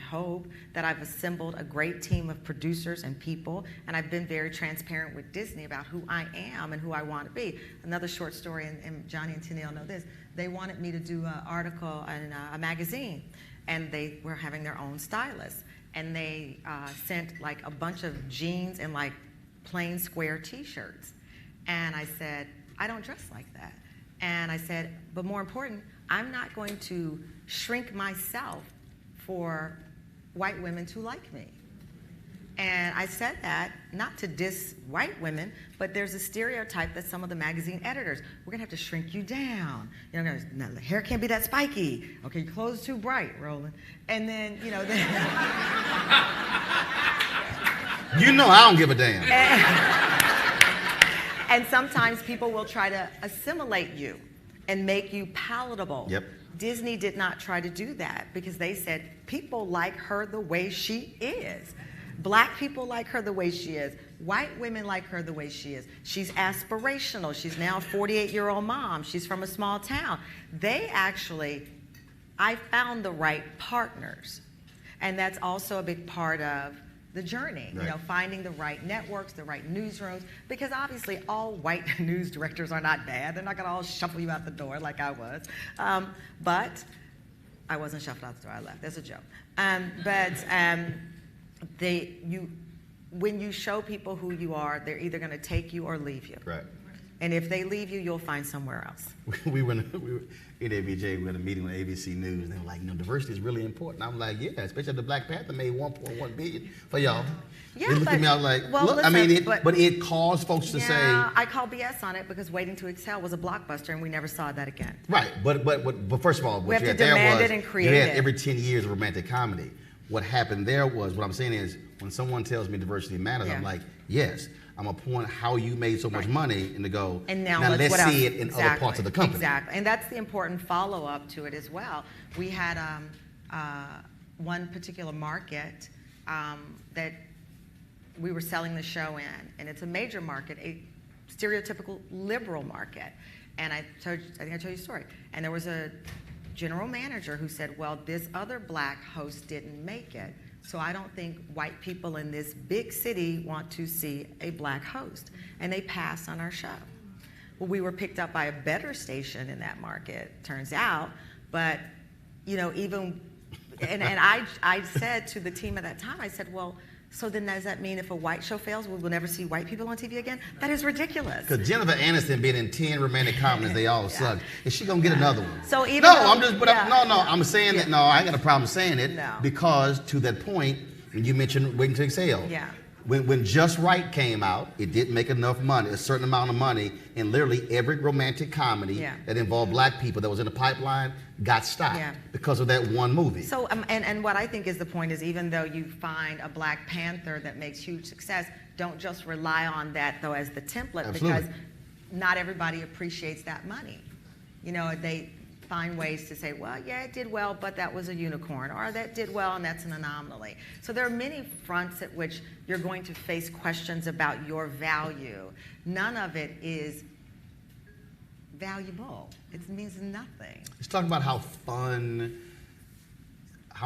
hope that I've assembled a great team of producers and people, and I've been very transparent with Disney about who I am and who I want to be. Another short story, and Johnny and Tennille know this, they wanted me to do an article in a magazine, and they were having their own stylist. And they sent like a bunch of jeans and like plain square t-shirts. And I said, I don't dress like that. And I said, but more important, I'm not going to shrink myself for white women to like me. And I said that not to diss white women, but there's a stereotype that some of the magazine editors, we're gonna have to shrink you down. You know, no, the hair can't be that spiky. Okay, your clothes too bright, Roland. And then, you know, You know I don't give a damn. And sometimes people will try to assimilate you and make you palatable. Yep. Disney did not try to do that because they said people like her the way she is. Black people like her the way she is. White women like her the way she is. She's aspirational. She's now a 48-year-old mom. She's from a small town. I found the right partners. And that's also a big part of the journey, right. You know, finding the right networks, the right newsrooms, because obviously all white news directors are not bad. They're not gonna all shuffle you out the door like I was. But I wasn't shuffled out the door, I left, that's a joke. When you show people who you are, they're either gonna take you or leave you. Right. And if they leave you, you'll find somewhere else. We were in ABJ, we were in a meeting with ABC News, and they were like, you know, diversity is really important. I'm like, yeah, especially the Black Panther made $1.1 billion for y'all. Yeah, they looked at me, I was like, well, look, listen, I mean, but it caused folks to say. I call BS on it because Waiting to Exhale was a blockbuster and we never saw that again. Right, but first of all, what you had there was, you had every 10 years of romantic comedy. What happened there was, what I'm saying is, when someone tells me diversity matters, I'm like, yes. I'm a point how you made so much money and to go, and now let's what see else? it in other parts of the company. Exactly, and that's the important follow-up to it as well. We had one particular market that we were selling the show in, and it's a major market, a stereotypical liberal market. And I think I told you a story. And there was a general manager who said, well, this other black host didn't make it. So I don't think white people in this big city want to see a black host. And they passed on our show. Well, we were picked up by a better station in that market, turns out. But, you know, even, and I said to the team at that time, I said, well, so then does that mean if a white show fails, we will never see white people on TV again? That is ridiculous. Because Jennifer Aniston been in 10 romantic comedies, they all suck. Is she gonna get another one? So even I'm saying that, no, I ain't got a problem saying it, because to that point, when you mentioned Waiting to Exhale, when Just Right came out, it didn't make enough money, a certain amount of money, and literally every romantic comedy that involved black people that was in the pipeline got stopped because of that one movie. So, and what I think is the point is, even though you find a Black Panther that makes huge success, don't just rely on that though as the template, because not everybody appreciates that money. You know, they find ways to say, well, yeah, it did well, but that was a unicorn, or that did well and that's an anomaly. So there are many fronts at which you're going to face questions about your value. None of it is valuable. It means nothing. Let's talk about how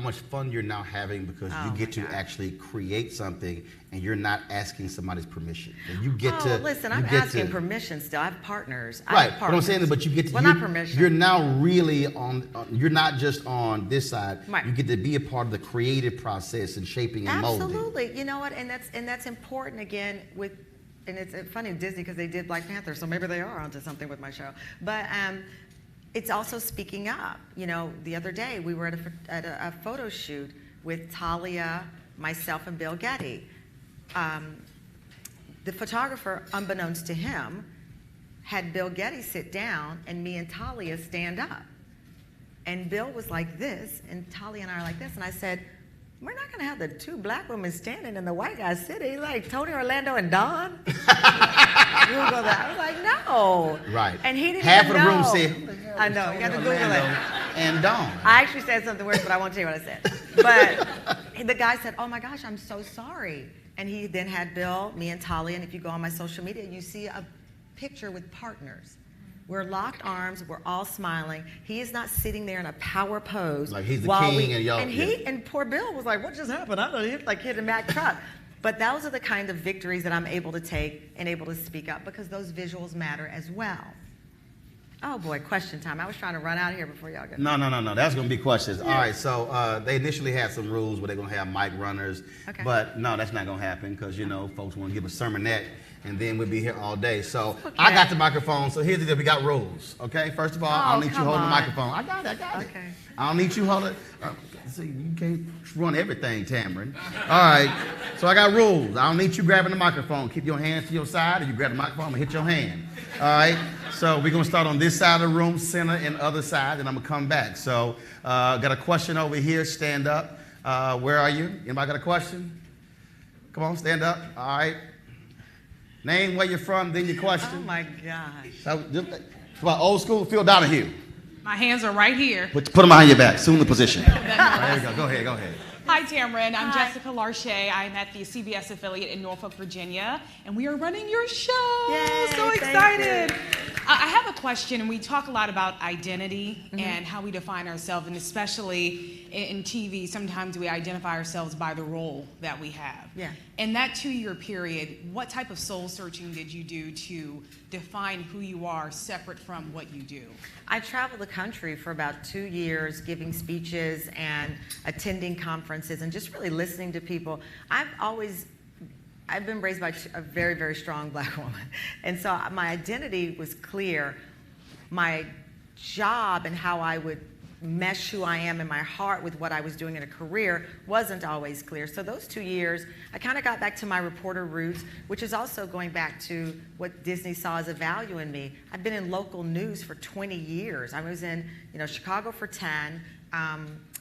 much fun you're now having because you get to actually create something and you're not asking somebody's permission. And you get to listen, I'm asking permission still. I have partners. Right, but I'm saying, but you get to, not permission. You're now really on, you're not just on this side. Right. You get to be a part of the creative process and shaping and molding. Absolutely. You know what? And that's important again with, and it's funny Disney because they did Black Panther, so maybe they are onto something with my show. But it's also speaking up. You know, the other day we were at a photo shoot with Talia, myself, and Bill Getty. The photographer, unbeknownst to him, had Bill Getty sit down and me and Talia stand up. And Bill was like this, and Talia and I are like this, and I said, we're not gonna have the two black women standing and the white guy sitting, like Tony, Orlando, and Don. We will go there. I was like, no. Right. And he didn't Half even of the know. room said, I know, you got to Google it. and Dawn. I actually said something worse, but I won't tell you what I said. But the guy said, oh my gosh, I'm so sorry. And he then had Bill, me, and Talia, and if you go on my social media, you see a picture with partners. We're locked arms, we're all smiling. He is not sitting there in a power pose. Like he's the king and y'all. And poor Bill was like, what just happened? I don't even, like hit a Mack truck. But those are the kind of victories that I'm able to take and able to speak up because those visuals matter as well. Oh boy, question time. I was trying to run out of here before y'all go. No. That's going to be questions. Yeah. All right, so they initially had some rules where they're going to have mic runners. Okay. But no, that's not going to happen because, you know, folks want to give a sermonette and then we'll be here all day. So okay. I got the microphone, so here's the deal. We got rules, okay? First of all, I don't need you holding the microphone. I got it. Okay. I don't need you holding see, you can't run everything, Tamron. All right, so I got rules. I don't need you grabbing the microphone. Keep your hands to your side. If you grab the microphone, I'm going to hit your hand. All right, so we're going to start on this side of the room, center, and other side, and I'm going to come back. So got a question over here. Stand up. Where are you? Anybody got a question? Come on, stand up. All right. Name, where you're from, then your question. Oh, my gosh. So, come on, old school, Phil Donahue. My hands are right here. Put them behind your back. Assume the position. There you go. Go ahead. Hi, Tamron. I'm Jessica Larche. I'm at the CBS affiliate in Norfolk, Virginia, and we are running your show. Yay, so excited. I have a question, and we talk a lot about identity and how we define ourselves, and especially in TV, sometimes we identify ourselves by the role that we have. Yeah. In that 2-year period, what type of soul searching did you do to define who you are separate from what you do? I traveled the country for about 2 years giving speeches and attending conferences and just really listening to people. I've been raised by a very, very strong black woman. And so my identity was clear. My job and how I would mesh who I am in my heart with what I was doing in a career wasn't always clear. So those 2 years, I kind of got back to my reporter roots, which is also going back to what Disney saw as a value in me. I've been in local news for 20 years. I was in, Chicago for 10,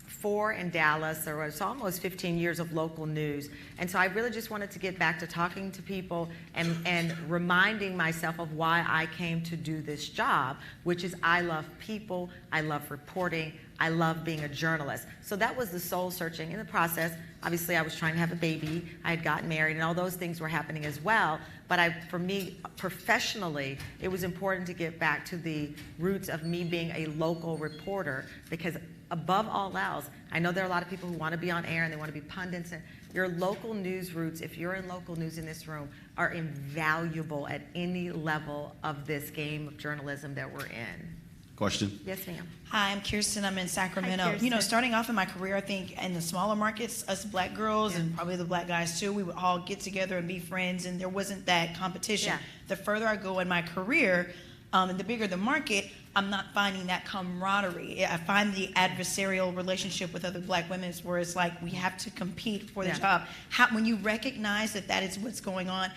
4 in Dallas, so it's almost 15 years of local news. And so I really just wanted to get back to talking to people and reminding myself of why I came to do this job, which is I love people, I love reporting, I love being a journalist. So that was the soul searching. In the process, obviously I was trying to have a baby, I had gotten married, and all those things were happening as well. But for me, professionally, it was important to get back to the roots of me being a local reporter, because above all else, I know there are a lot of people who want to be on air and they want to be pundits. And your local news roots, if you're in local news in this room, are invaluable at any level of this game of journalism that we're in. Question? Yes, ma'am. Hi, I'm Kirsten. I'm in Sacramento. Hi, Kirsten. Starting off in my career, I think in the smaller markets, us black girls and probably the black guys too, we would all get together and be friends, and there wasn't that competition. Yeah. The further I go in my career, and the bigger the market, I'm not finding that camaraderie. I find the adversarial relationship with other black women where it's like we have to compete for the job. When you recognize that is what's going on,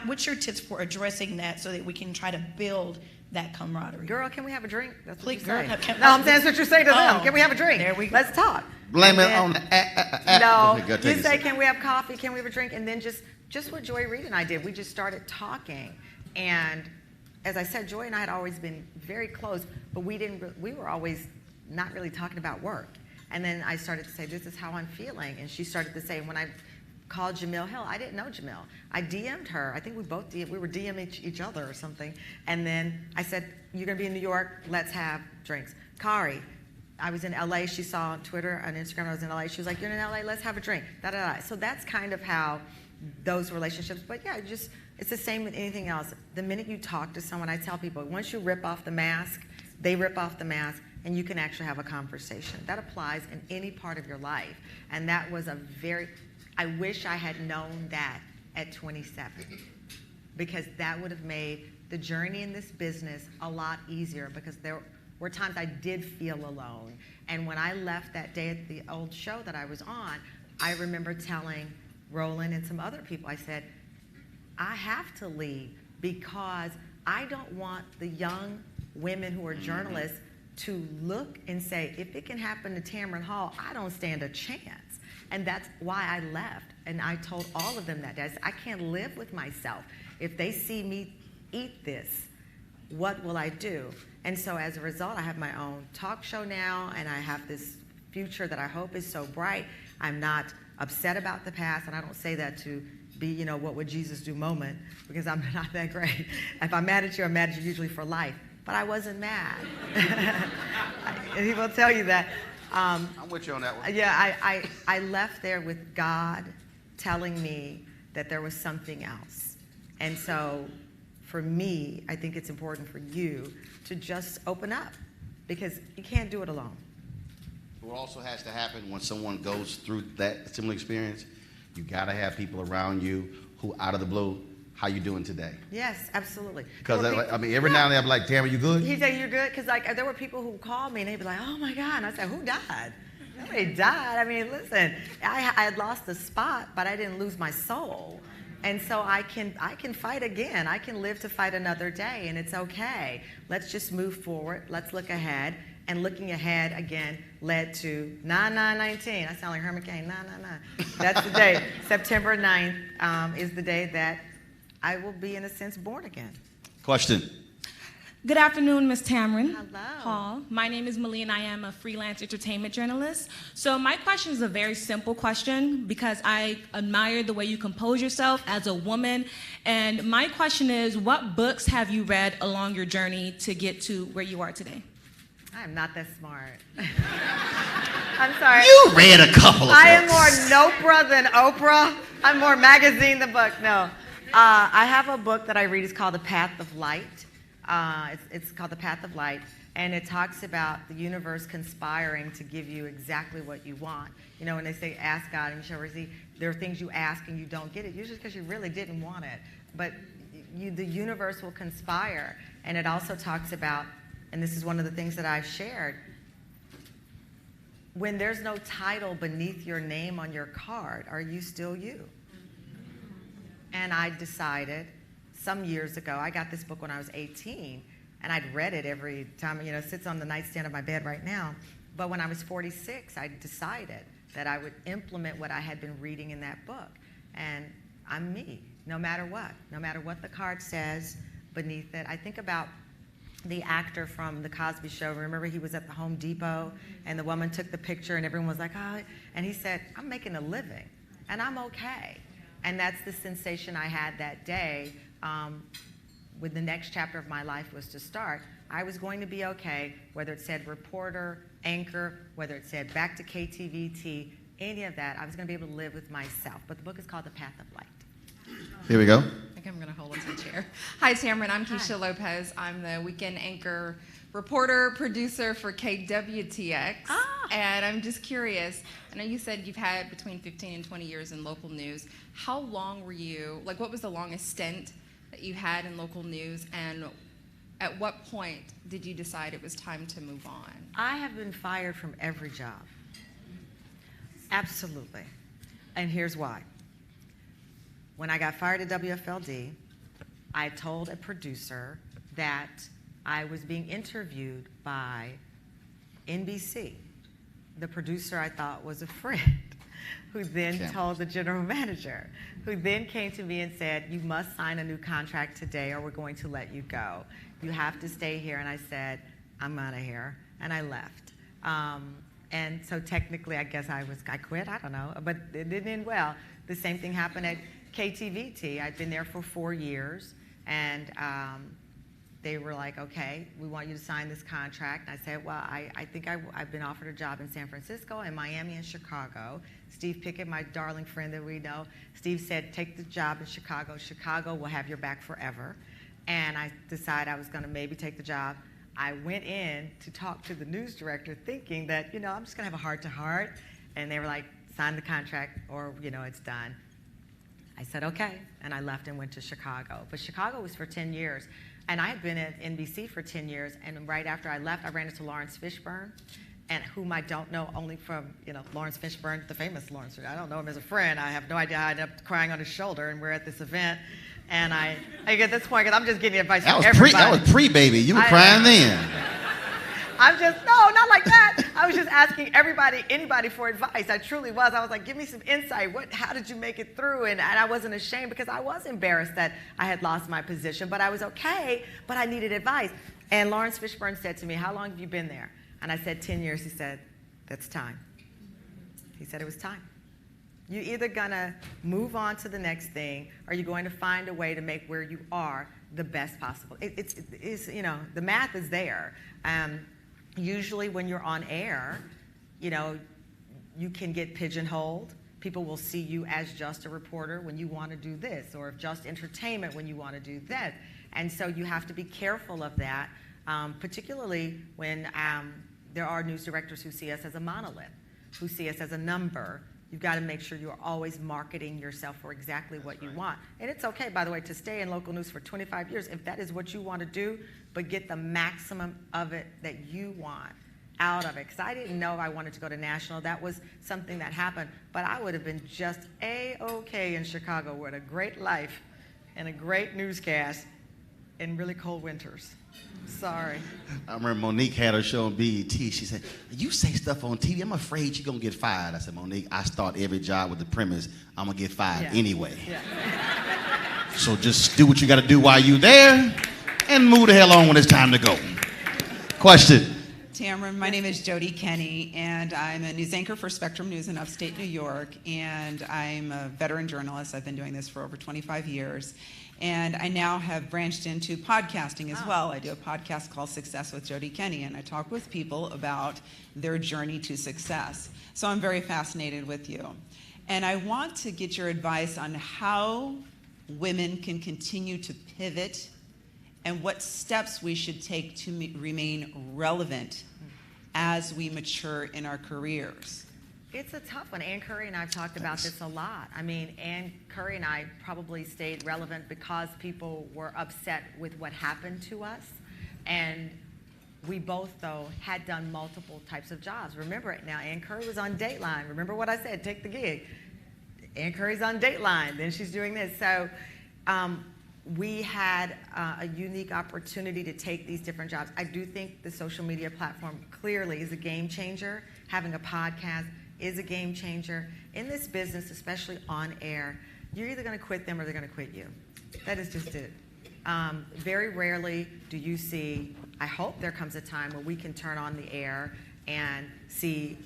what's your tips for addressing that so that we can try to build that camaraderie? Girl, can we have a drink? That's Please, what you girl, say. No, I'm saying that's what you're saying to them. Can we have a drink? There we go. Let's talk. Blame And it then- on the No, Okay, you say, can we have coffee? Can we have a drink? And then just what Joy Reid and I did. We just started talking. And as I said, Joy and I had always been very close, but we were always not really talking about work. And then I started to say, this is how I'm feeling. And she started to say, when I called Jamil Hill, I didn't know Jamil. I DM'd her. I think we were DMing each other or something. And then I said, you're going to be in New York, let's have drinks. Kari, I was in LA, she saw on Twitter, on Instagram, I was in LA. She was like, you're in LA, let's have a drink. So that's kind of how those relationships, but yeah, it's the same with anything else. The minute you talk to someone, I tell people, once you rip off the mask, they rip off the mask, and you can actually have a conversation. That applies in any part of your life. And that was I wish I had known that at 27, because that would have made the journey in this business a lot easier, because there were times I did feel alone. And when I left that day at the old show that I was on, I remember telling Roland and some other people, I said, I have to leave because I don't want the young women who are journalists to look and say, if it can happen to Tamron Hall, I don't stand a chance. And that's why I left. And I told all of them that day. I said, I can't live with myself. If they see me eat this, what will I do? And so as a result, I have my own talk show now, and I have this future that I hope is so bright. I'm not upset about the past, and I don't say that to be, what would Jesus do moment, because I'm not that great. If I'm mad at you, I'm mad at you usually for life. But I wasn't mad. And he will tell you that. I'm with you on that one. Yeah, I left there with God telling me that there was something else. And so for me, I think it's important for you to just open up, because you can't do it alone. What also has to happen when someone goes through that similar experience, you got to have people around you who, out of the blue, how you doing today? Yes, absolutely. Because, every now and then I'm like, Tamron, you good? He'd say, you're good? Because, there were people who called me, and they'd be like, oh, my God. And I said, who died? Nobody died. I mean, listen, I had lost the spot, but I didn't lose my soul. And so I can fight again. I can live to fight another day, and it's okay. Let's just move forward. Let's look ahead. And looking ahead, again, led to 9/9/19. I sound like Herman Cain, 9/9/9. That's the day. September 9th is the day that I will be, in a sense, born again. Question. Good afternoon, Ms. Tamron Hello. Hall. My name is Malie, and I am a freelance entertainment journalist. So my question is a very simple question, because I admire the way you compose yourself as a woman. And my question is, what books have you read along your journey to get to where you are today? I'm not that smart. I'm sorry. You read a couple of I am books. more Oprah than Oprah. I'm more magazine than book. No. I have a book that I read. It's called The Path of Light. It's called The Path of Light, and it talks about the universe conspiring to give you exactly what you want. When they say ask God and you shall receive, there are things you ask and you don't get it, usually because you really didn't want it. But the universe will conspire. And it also talks about, and this is one of the things that I've shared, when there's no title beneath your name on your card, are you still you? And I decided some years ago, I got this book when I was 18, and I'd read it every time, it sits on the nightstand of my bed right now. But when I was 46, I decided that I would implement what I had been reading in that book. And I'm me, no matter what the card says beneath it. I think about the actor from The Cosby Show. Remember, he was at the Home Depot, and the woman took the picture, and everyone was like, oh, and he said, I'm making a living, and I'm okay. And that's the sensation I had that day. When the next chapter of my life was to start, I was going to be okay, whether it said reporter, anchor, whether it said back to KTVT, any of that. I was going to be able to live with myself. But the book is called The Path of Light. Here we go. I think I'm going to hold on to the chair. Hi, Tamron. I'm Keisha Lopez. I'm the weekend anchor, reporter, producer for KWTX. And I'm just curious, I know you said you've had between 15 and 20 years in local news. How long were you, what was the longest stint that you had in local news, and at what point did you decide it was time to move on? I have been fired from every job. Absolutely. And here's why. When I got fired at WFLD, I told a producer that I was being interviewed by NBC. The producer I thought was a friend, who then told the general manager, who then came to me and said, you must sign a new contract today or we're going to let you go. You have to stay here. And I said, I'm out of here. And I left. And so technically, I guess I quit, I don't know, but it didn't end well. The same thing happened at KTVT. I'd been there for 4 years, and they were like, okay, we want you to sign this contract. And I said, well, I think I've been offered a job in San Francisco and Miami and Chicago. Steve Pickett, my darling friend that we know, Steve said, take the job in Chicago. Chicago will have your back forever. And I decided I was going to maybe take the job. I went in to talk to the news director thinking that, I'm just going to have a heart-to-heart. And they were like, sign the contract or, it's done. I said, okay. And I left and went to Chicago. But Chicago was for 10 years. And I had been at NBC for 10 years. And right after I left, I ran into Lawrence Fishburne, and whom I don't know only from, Lawrence Fishburne, the famous Lawrence Fishburne. I don't know him as a friend. I have no idea. I ended up crying on his shoulder, and we're at this event. And I get this point, because I'm just giving you advice from everybody. That was pre-baby. You were crying then. I'm just, no, not like that. I was just asking anybody for advice. I truly was. I was like, give me some insight. How did you make it through? And I wasn't ashamed because I was embarrassed that I had lost my position, but I was okay, but I needed advice. And Lawrence Fishburne said to me, how long have you been there? And I said, 10 years. He said, that's time. He said it was time. You're either gonna move on to the next thing, or you're going to find a way to make where you are the best possible. It's the math is there. Usually when you're on air, you can get pigeonholed. People will see you as just a reporter when you want to do this, or just entertainment when you want to do that. And so you have to be careful of that, particularly when there are news directors who see us as a monolith, who see us as a number. You've got to make sure you're always marketing yourself for exactly what you want. And it's okay, by the way, to stay in local news for 25 years if that is what you want to do, but get the maximum of it that you want out of it. Because I didn't know if I wanted to go to national. That was something that happened. But I would have been just A-okay in Chicago with a great life and a great newscast in really cold winters. Sorry. I remember Monique had her show on BET. She said, you say stuff on TV, I'm afraid you're going to get fired. I said, Monique, I start every job with the premise, I'm going to get fired anyway. Yeah. So just do what you got to do while you're there and move the hell on when it's time to go. Question. Tamron, my name is Jody Kenny, and I'm a news anchor for Spectrum News in upstate New York, and I'm a veteran journalist. I've been doing this for over 25 years. And I now have branched into podcasting as well. I do a podcast called Success with Jody Kenny, and I talk with people about their journey to success. So I'm very fascinated with you. And I want to get your advice on how women can continue to pivot and what steps we should take to remain relevant as we mature in our careers. It's a tough one. Ann Curry and I have talked about this a lot. I mean, Ann Curry and I probably stayed relevant because people were upset with what happened to us. And we both, though, had done multiple types of jobs. Remember it now, Ann Curry was on Dateline. Remember what I said, take the gig. Ann Curry's on Dateline, then she's doing this. So we had a unique opportunity to take these different jobs. I do think the social media platform clearly is a game changer. Having a podcast is a game changer. In this business, especially on air, you're either going to quit them or they're going to quit you. That is just it. Very rarely do you see, I hope there comes a time where we can turn on the air and see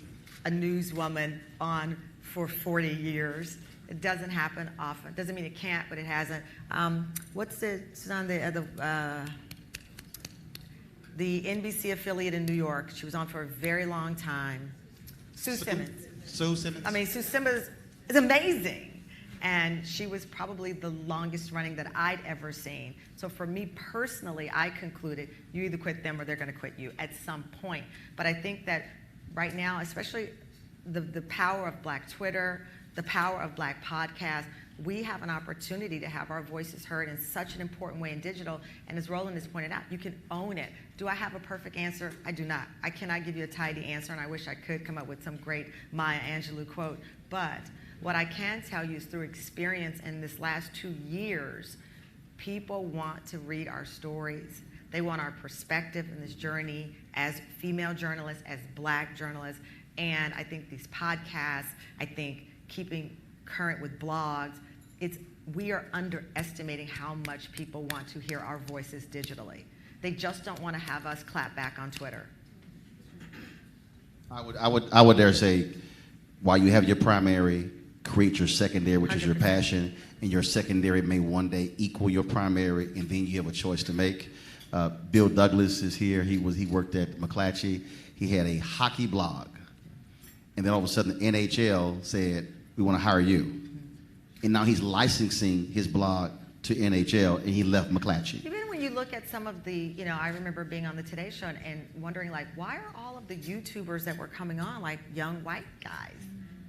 a newswoman on for 40 years. It doesn't happen often. Doesn't mean it can't, but it hasn't. It's on the NBC affiliate in New York. She was on for a very long time. Sue Simmons. Sue Simmons? I mean, Sue Simmons is amazing. And she was probably the longest running that I'd ever seen. So for me personally, I concluded you either quit them or they're going to quit you at some point. But I think that right now, especially the power of Black Twitter, the power of Black podcasts, we have an opportunity to have our voices heard in such an important way in digital. And as Roland has pointed out, you can own it. Do I have a perfect answer? I do not. I cannot give you a tidy answer, and I wish I could come up with some great Maya Angelou quote. But what I can tell you is through experience in this last 2 years, people want to read our stories. They want our perspective in this journey as female journalists, as Black journalists. And I think these podcasts, I think keeping current with blogs, we are underestimating how much people want to hear our voices digitally. They just don't want to have us clap back on Twitter. I would dare say, while you have your primary, create your secondary, which 100%. Is your passion, and your secondary may one day equal your primary, and then you have a choice to make. Bill Douglas is here. He worked at McClatchy. He had a hockey blog, and then all of a sudden the NHL said, we want to hire you. And now he's licensing his blog to NHL, and he left McClatchy. Even when you look at some of the, I remember being on the Today Show and wondering, like, why are all of the YouTubers that were coming on like young white guys?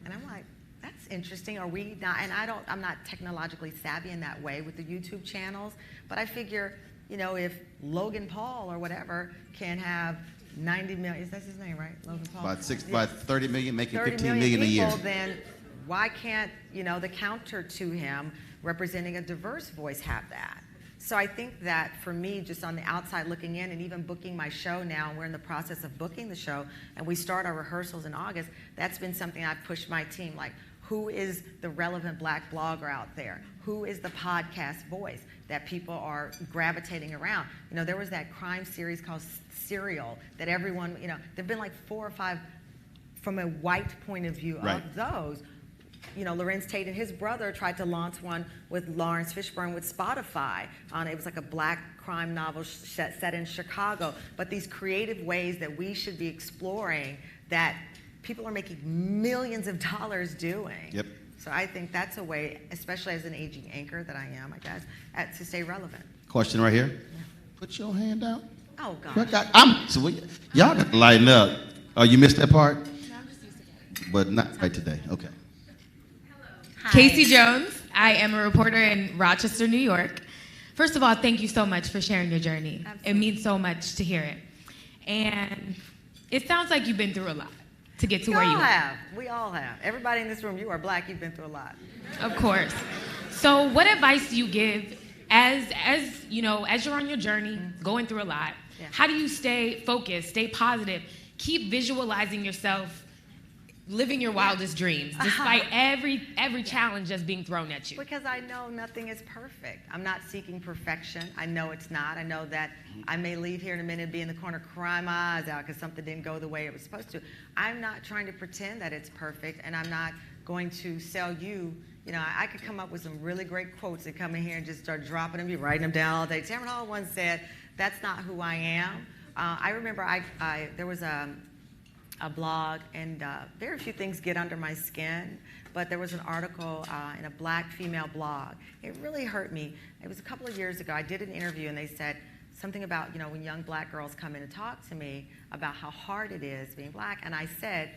And I'm like, that's interesting. Are we not? And I'm not technologically savvy in that way with the YouTube channels, but I figure, if Logan Paul or whatever can have 90 million, is that his name, right? Logan Paul? By 30 million, making 15 million a year. Then why can't, the counter to him representing a diverse voice have that? So I think that for me, just on the outside looking in and even booking my show now, we're in the process of booking the show, and we start our rehearsals in August, that's been something I've pushed my team, like, who is the relevant Black blogger out there? Who is the podcast voice that people are gravitating around? You know, there was that crime series called Serial that everyone, you know, there have been like 4 or 5 from a white point of view Right. of those. You know, Lorenz Tate and his brother tried to launch one with Lawrence Fishburne with Spotify. It was like a black crime novel set in Chicago. But these creative ways that we should be exploring that people are making millions of dollars doing. Yep. So I think that's a way, especially as an aging anchor that I am, I guess, to stay relevant. Question right here. Put your hand out. Oh, gosh. Y'all got to lighten up. Oh, you missed that part? No, I'm just used to it. But not right today. Okay. Casey Jones. I am a reporter in Rochester, New York. First of all, thank you so much for sharing your journey. Absolutely. It means so much to hear it. And it sounds like you've been through a lot to get to where you are. We all have. Everybody in this room, you are Black, you've been through a lot. Of course. So what advice do you give as you know, as you're on your journey, going through a lot? Yeah. How do you stay focused, stay positive, keep visualizing yourself living your wildest dreams, despite every challenge that's being thrown at you? Because I know nothing is perfect. I'm not seeking perfection. I know it's not. I know that I may leave here in a minute and be in the corner crying my eyes out because something didn't go the way it was supposed to. I'm not trying to pretend that it's perfect, and I'm not going to sell you. You know, I could come up with some really great quotes and come in here and just start dropping them, be writing them down all day. Tamron Hall once said, "That's not who I am." I remember there was a blog, and very few things get under my skin, but there was an article in a Black female blog. It really hurt me. It was a couple of years ago. I did an interview, and they said something about, you know, when young Black girls come in and talk to me about how hard it is being Black, and I said,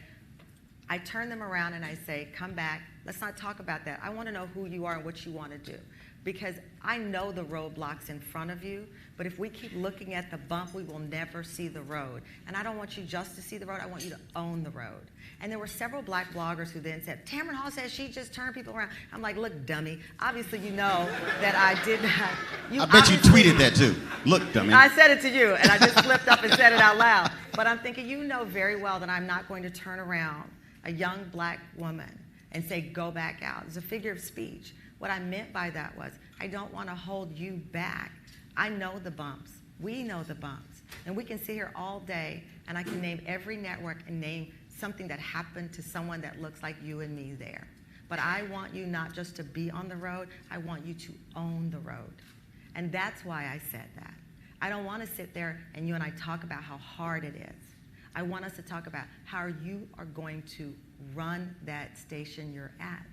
I turn them around and I say, come back, let's not talk about that. I want to know who you are and what you want to do. Because I know the roadblocks in front of you, but if we keep looking at the bump, we will never see the road. And I don't want you just to see the road, I want you to own the road. And there were several Black bloggers who then said, Tamron Hall says she just turned people around. I'm like, look, dummy, obviously you know that I did not. I bet you tweeted that too. Look, dummy. I said it to you, and I just flipped up and said it out loud. But I'm thinking, you know very well that I'm not going to turn around a young Black woman and say, go back out. It's a figure of speech. What I meant by that was, I don't want to hold you back. I know the bumps. We know the bumps. And we can sit here all day, and I can name every network and name something that happened to someone that looks like you and me there. But I want you not just to be on the road, I want you to own the road. And that's why I said that. I don't want to sit there and you and I talk about how hard it is. I want us to talk about how you are going to run that station you're at.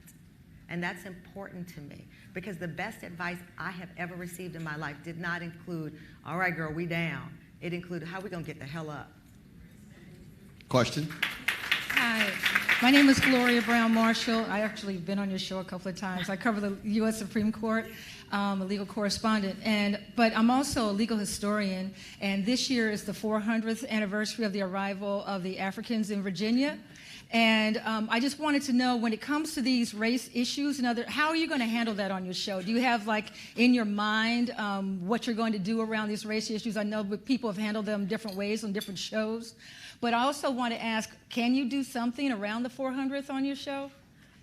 And that's important to me, because the best advice I have ever received in my life did not include, all right, girl, we down. It included, how are we going to get the hell up? Question? Hi, my name is Gloria Brown Marshall. I actually have been on your show a couple of times. I cover the U.S. Supreme Court. I'm a legal correspondent, but I'm also a legal historian, and this year is the 400th anniversary of the arrival of the Africans in Virginia. And I just wanted to know, when it comes to these race issues and how are you going to handle that on your show? Do you have, like, in your mind what you're going to do around these race issues? I know people have handled them different ways on different shows. But I also want to ask, can you do something around the 400th on your show?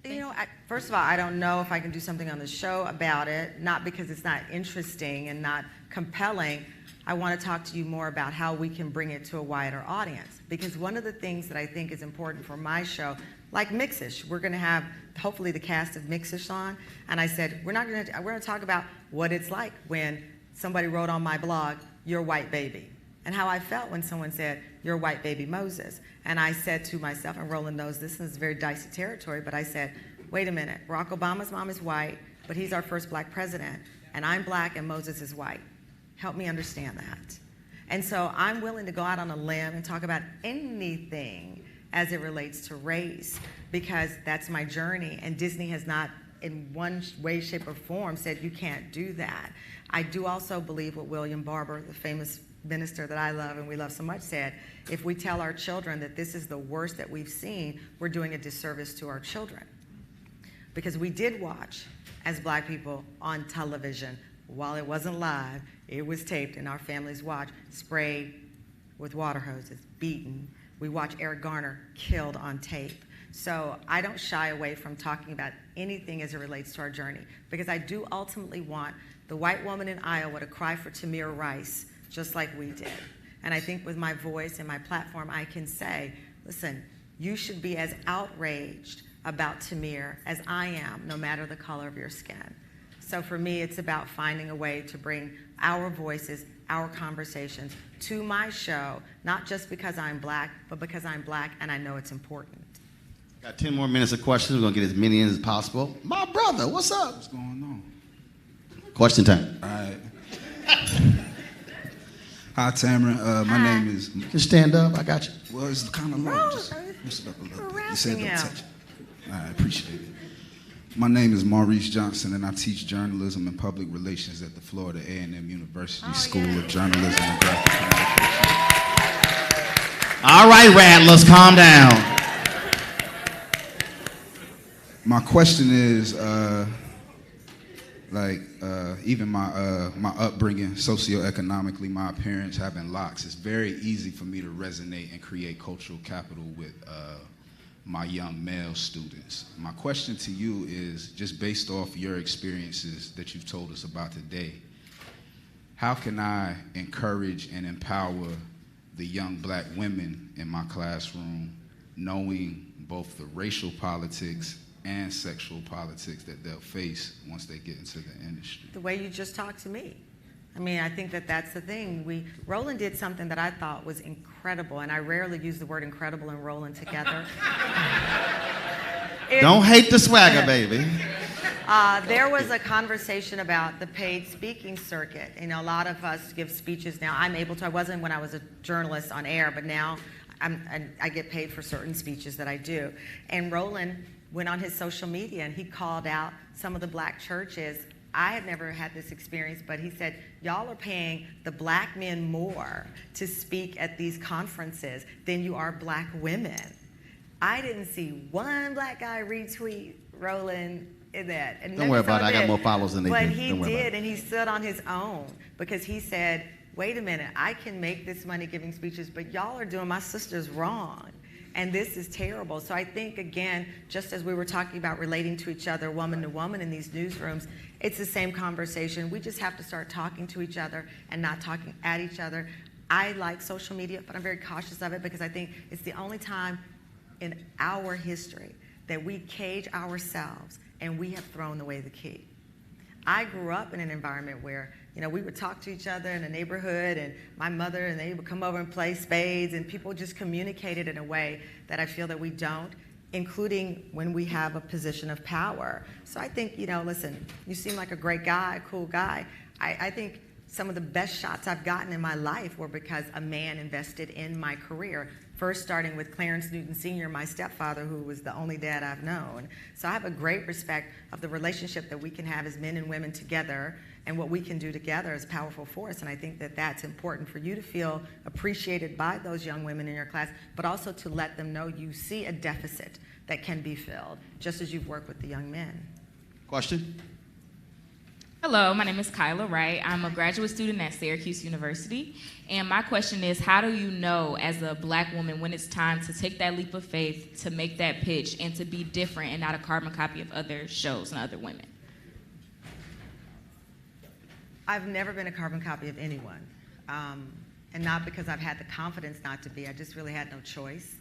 You know, first of all, I don't know if I can do something on the show about it, not because it's not interesting and not compelling. I want to talk to you more about how we can bring it to a wider audience. Because one of the things that I think is important for my show, like Mixish, we're going to have hopefully the cast of Mixish on, and I said, we're going to talk about what it's like when somebody wrote on my blog, "Your white baby," and how I felt when someone said, "Your white baby Moses." And I said to myself, and Roland knows this is very dicey territory, but I said, wait a minute, Barack Obama's mom is white, but he's our first Black president, and I'm Black and Moses is white. Help me understand that. And so I'm willing to go out on a limb and talk about anything as it relates to race, because that's my journey, and Disney has not in one way, shape, or form said you can't do that. I do also believe what William Barber, the famous minister that I love and we love so much, said, if we tell our children that this is the worst that we've seen, we're doing a disservice to our children. Because we did watch, as Black people on television, while it wasn't live, it was taped and our families watched, sprayed with water hoses, beaten. We watched Eric Garner killed on tape. So I don't shy away from talking about anything as it relates to our journey, because I do ultimately want the white woman in Iowa to cry for Tamir Rice, just like we did. And I think with my voice and my platform, I can say, listen, you should be as outraged about Tamir as I am, no matter the color of your skin. So for me, it's about finding a way to bring our voices, our conversations to my show, not just because I'm black, but because I'm black and I know it's important. Got 10 more minutes of questions. We're going to get as many in as possible. My brother, what's up? What's going on? Question time. All right. Hi, Tamron. My name is... You can stand up. I got you. Well, it's kind of low. Just push it up a little bit. You said don't touch it. I appreciate it. My name is Maurice Johnson, and I teach journalism and public relations at the Florida A&M University School of Journalism and Graphic Communication. All right, Rattlers, calm down. My question is, even my upbringing, socioeconomically, my parents having locks, it's very easy for me to resonate and create cultural capital with my young male students. My question to you is, just based off your experiences that you've told us about today, how can I encourage and empower the young black women in my classroom, knowing both the racial politics and sexual politics that they'll face once they get into the industry? The way you just talked to me. I mean, I think that that's the thing. Roland did something that I thought was incredible, and I rarely use the word incredible and Roland together. Don't hate the swagger, baby. There was a conversation about the paid speaking circuit. You know, a lot of us give speeches now. I'm able to. I wasn't when I was a journalist on air, but now I get paid for certain speeches that I do. And Roland went on his social media and he called out some of the black churches. I had never had this experience, but he said, y'all are paying the black men more to speak at these conferences than you are black women. I didn't see one black guy retweet Roland in that. And don't worry about it. I got more followers than they do. But he did, and he stood on his own because he said, wait a minute, I can make this money giving speeches, but y'all are doing my sisters wrong. And this is terrible. So I think, again, just as we were talking about relating to each other, woman to woman in these newsrooms, it's the same conversation. We just have to start talking to each other and not talking at each other. I like social media, but I'm very cautious of it because I think it's the only time in our history that we cage ourselves and we have thrown away the key. I grew up in an environment where, you know, we would talk to each other in the neighborhood, and my mother and they would come over and play spades, and people just communicated in a way that I feel that we don't, including when we have a position of power. So I think, you know, listen, you seem like a great guy, a cool guy. I think some of the best shots I've gotten in my life were because a man invested in my career. First starting with Clarence Newton Sr., my stepfather, who was the only dad I've known. So I have a great respect of the relationship that we can have as men and women together and what we can do together as a powerful force. And I think that that's important for you to feel appreciated by those young women in your class, but also to let them know you see a deficit that can be filled, just as you've worked with the young men. Question? Hello, my name is Kyla Wright. I'm a graduate student at Syracuse University. And my question is, how do you know as a black woman when it's time to take that leap of faith, to make that pitch, and to be different and not a carbon copy of other shows and other women? I've never been a carbon copy of anyone. And not because I've had the confidence not to be. I just really had no choice.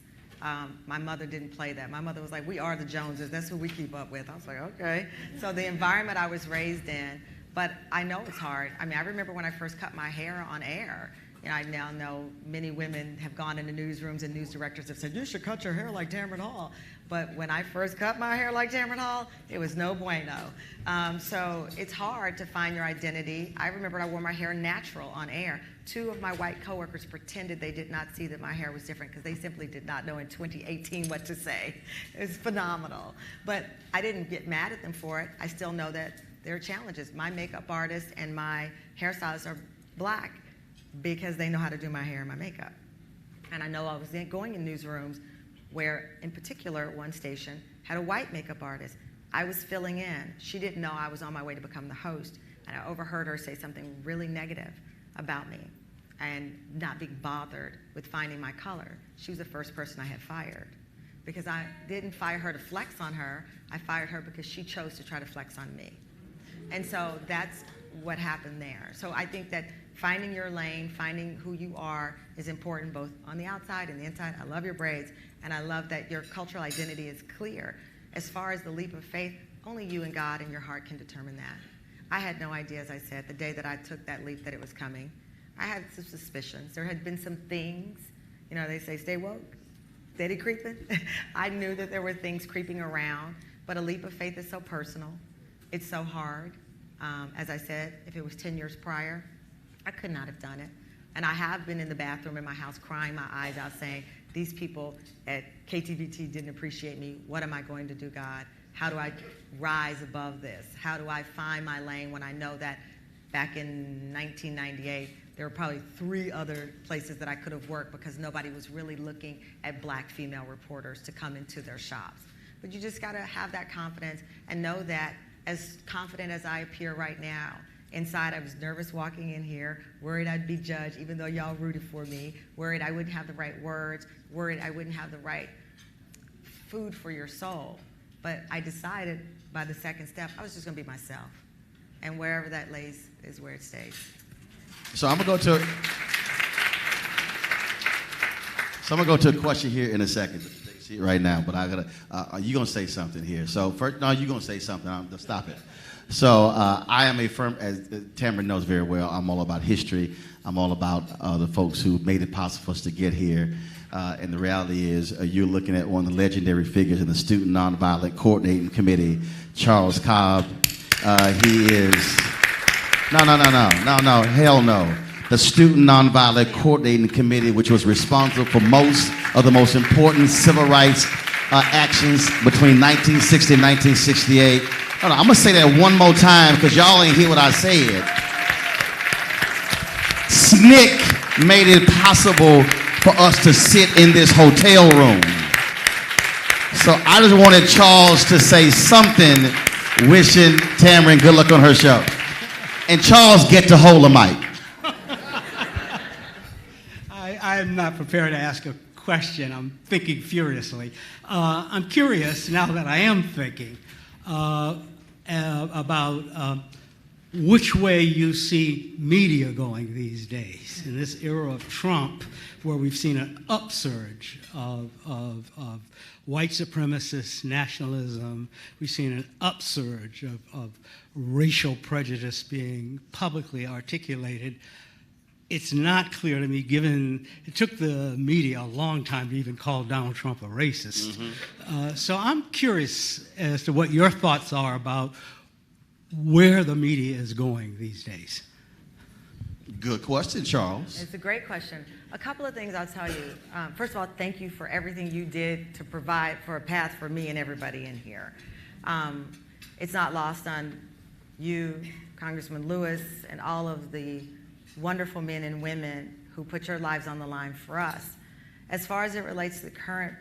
My mother didn't play that. My mother was like, we are the Joneses. That's who we keep up with. I was like, okay. So the environment I was raised in, but I know it's hard. I mean, I remember when I first cut my hair on air. You know, I now know many women have gone into newsrooms and news directors have said, you should cut your hair like Tamron Hall. But when I first cut my hair like Tamron Hall, it was no bueno. So it's hard to find your identity. I remember I wore my hair natural on air. 2 of my white coworkers pretended they did not see that my hair was different because they simply did not know in 2018 what to say. It was phenomenal. But I didn't get mad at them for it. I still know that there are challenges. My makeup artist and my hairstylists are black because they know how to do my hair and my makeup. And I know I was going in newsrooms where, in particular, one station had a white makeup artist. I was filling in. She didn't know I was on my way to become the host. and I overheard her say something really negative about me and not being bothered with finding my color. She was the first person I had fired because I didn't fire her to flex on her. I fired her because she chose to try to flex on me. And so that's what happened there. So I think that finding your lane, finding who you are is important both on the outside and the inside. I love your braids, and I love that your cultural identity is clear. As far as the leap of faith, only you and God and your heart can determine that. I had no idea, as I said, the day that I took that leap that it was coming. I had some suspicions. There had been some things, you know, they say stay woke, steady creeping. I knew that there were things creeping around, but a leap of faith is so personal. It's so hard. As I said, if it was 10 years prior, I could not have done it. And I have been in the bathroom in my house crying my eyes out saying, these people at KTVT didn't appreciate me. What am I going to do, God? How do I rise above this? How do I find my lane when I know that back in 1998, there were probably 3 other places that I could have worked because nobody was really looking at black female reporters to come into their shops. But you just gotta have that confidence and know that as confident as I appear right now, inside I was nervous walking in here, worried I'd be judged even though y'all rooted for me, worried I wouldn't have the right words, worried I wouldn't have the right food for your soul. But I decided by the second step, I was just gonna be myself. And wherever that lays is where it stays. So I'm gonna go to a question here in a second. See it right now, but I gotta. You gonna say something here? So first, no, you gonna say something. Stop it. So I am a firm, as Tamron knows very well. I'm all about history. I'm all about the folks who made it possible for us to get here. And the reality is, you're looking at one of the legendary figures in the Student Nonviolent Coordinating Committee, Charles Cobb. He is. No, hell no. The Student Nonviolent Coordinating Committee, which was responsible for most of the most important civil rights actions between 1960 and 1968. I'm gonna say that one more time because y'all ain't hear what I said. SNCC made it possible for us to sit in this hotel room. So I just wanted Charles to say something wishing Tamron good luck on her show. And Charles, get to hold the mic. I'm not prepared to ask a question. I'm thinking furiously. I'm curious, now that I am thinking, about which way you see media going these days. In this era of Trump, where we've seen an upsurge of white supremacist nationalism, we've seen an upsurge of racial prejudice being publicly articulated. It's not clear to me, given it took the media a long time to even call Donald Trump a racist. Mm-hmm. So I'm curious as to what your thoughts are about where the media is going these days. Good question, Charles. It's a great question. A couple of things I'll tell you. First of all, thank you for everything you did to provide for a path for me and everybody in here. It's not lost on you, Congressman Lewis, and all of the wonderful men and women who put your lives on the line for us. As far as it relates to the current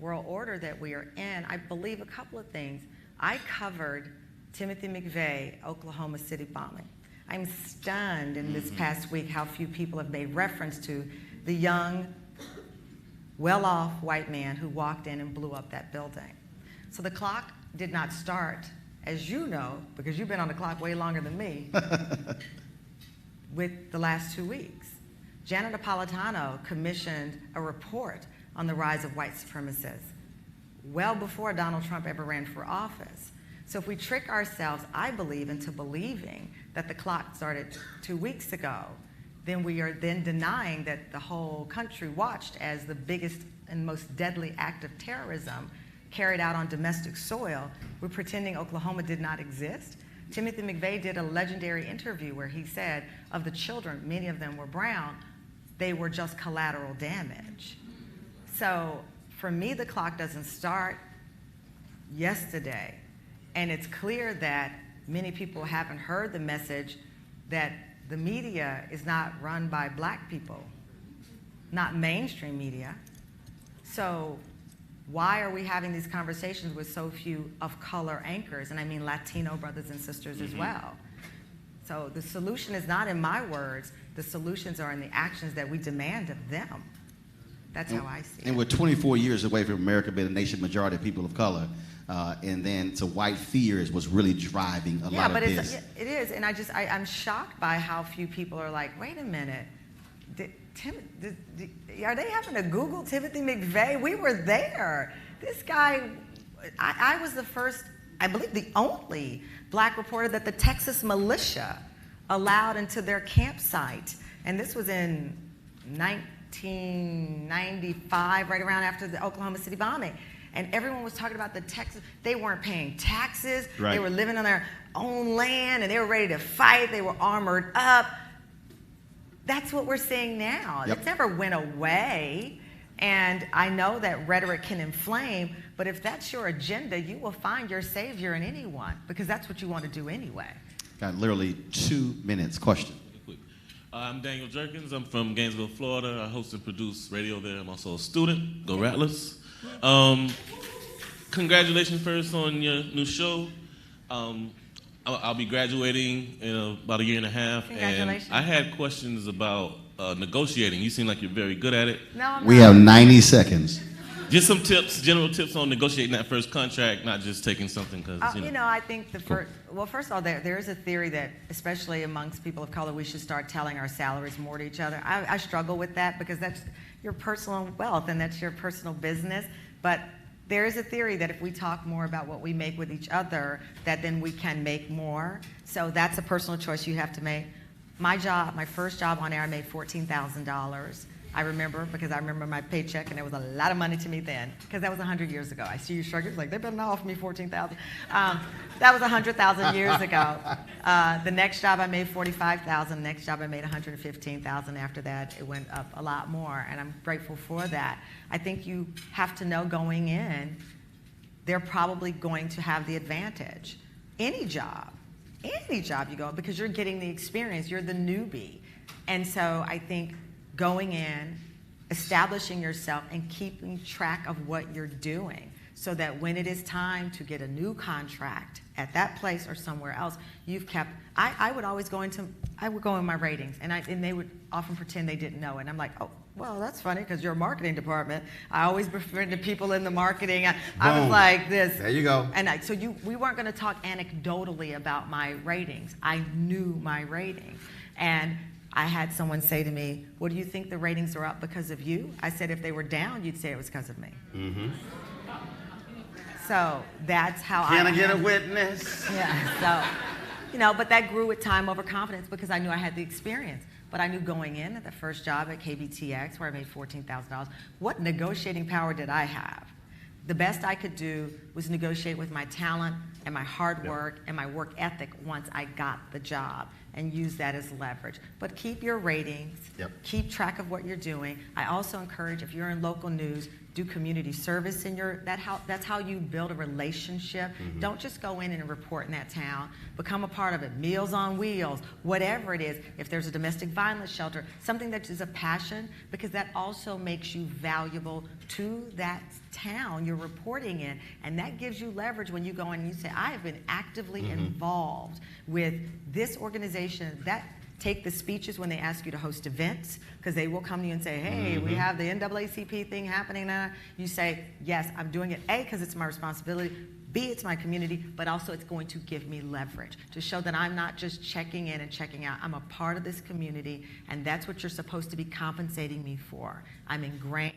world order that we are in, I believe a couple of things. I covered Timothy McVeigh, Oklahoma City bombing. I'm stunned in this past week how few people have made reference to the young, well-off white man who walked in and blew up that building. So the clock did not start, as you know, because you've been on the clock way longer than me, with the last 2 weeks. Janet Napolitano commissioned a report on the rise of white supremacists well before Donald Trump ever ran for office. So if we trick ourselves, I believe, into believing that the clock started 2 weeks ago, then we are then denying that the whole country watched as the biggest and most deadly act of terrorism carried out on domestic soil. We're pretending Oklahoma did not exist. Timothy McVeigh did a legendary interview where he said of the children, many of them were brown, they were just collateral damage. So for me, the clock doesn't start yesterday. And it's clear that many people haven't heard the message that the media is not run by black people, not mainstream media. So why are we having these conversations with so few of color anchors? And I mean Latino brothers and sisters as well. So the solution is not in my words. The solutions are in the actions that we demand of them. That's how I see it. And we're 24 years away from America being a nation majority of people of color. And then so white fear is what's really driving a lot of this. It is. And I'm shocked by how few people are like, wait a minute. Are they having to Google Timothy McVeigh? We were there. This guy, I was the first, I believe the only black reporter that the Texas militia allowed into their campsite. And this was in 1995, right around after the Oklahoma City bombing. And everyone was talking about the Texas, they weren't paying taxes. Right. They were living on their own land and they were ready to fight. They were armored up. That's what we're seeing now. Yep. It never went away. And I know that rhetoric can inflame, but if that's your agenda, you will find your savior in anyone, because that's what you want to do anyway. Got literally 2 minutes. Question. I'm Daniel Jerkins. I'm from Gainesville, Florida. I host and produce radio there. I'm also a student. Go Rattlers. Congratulations first on your new show. I'll be graduating in about a year and a half. Congratulations. And I had questions about negotiating. You seem like you're very good at it. No, I'm We not. have 90 seconds. Just some tips, general tips on negotiating that first contract, not just taking something because, I think first of all, there is a theory that, especially amongst people of color, we should start telling our salaries more to each other. I struggle with that because that's your personal wealth and that's your personal business. But there is a theory that if we talk more about what we make with each other, that then we can make more. So that's a personal choice you have to make. My first job on air, I made $14,000. I remember, because I remember my paycheck, and it was a lot of money to me then, because that was 100 years ago. I see you shrugging, like, they better not offer me $14,000. That was 100,000 years ago. The next job I made $45,000. Next job I made $115,000. After that, it went up a lot more, and I'm grateful for that. I think you have to know going in, they're probably going to have the advantage. Any job you go, because you're getting the experience, you're the newbie. And so I think going in, establishing yourself, and keeping track of what you're doing so that when it is time to get a new contract at that place or somewhere else, you've kept, I would always go in my ratings, and they would often pretend they didn't know, and I'm like, oh, well, that's funny because you're a marketing department. I always befriended people in the marketing. I was like this. There you go. And we weren't going to talk anecdotally about my ratings. I knew my ratings. And I had someone say to me, well, do you think the ratings are up because of you? I said, if they were down, you'd say it was because of me. Mm-hmm. So that's how Can I get a witness? Yeah, so, but that grew with time over confidence because I knew I had the experience. But I knew going in at the first job at KBTX, where I made $14,000, what negotiating power did I have? The best I could do was negotiate with my talent and my hard work and my work ethic once I got the job, and use that as leverage. But keep your ratings, keep track of what you're doing. I also encourage, if you're in local news, do community service that's how you build a relationship. Mm-hmm. Don't just go in and report in that town. Become a part of it. Meals on Wheels, whatever it is. If there's a domestic violence shelter, something that is a passion, because that also makes you valuable to that town you're reporting in, and that gives you leverage when you go in and you say, I have been actively involved with this organization. That take the speeches when they ask you to host events, because they will come to you and say, hey, we have the NAACP thing happening now. You say, yes, I'm doing it, A, because it's my responsibility, B, it's my community, but also it's going to give me leverage to show that I'm not just checking in and checking out. I'm a part of this community, and that's what you're supposed to be compensating me for. I'm ingrained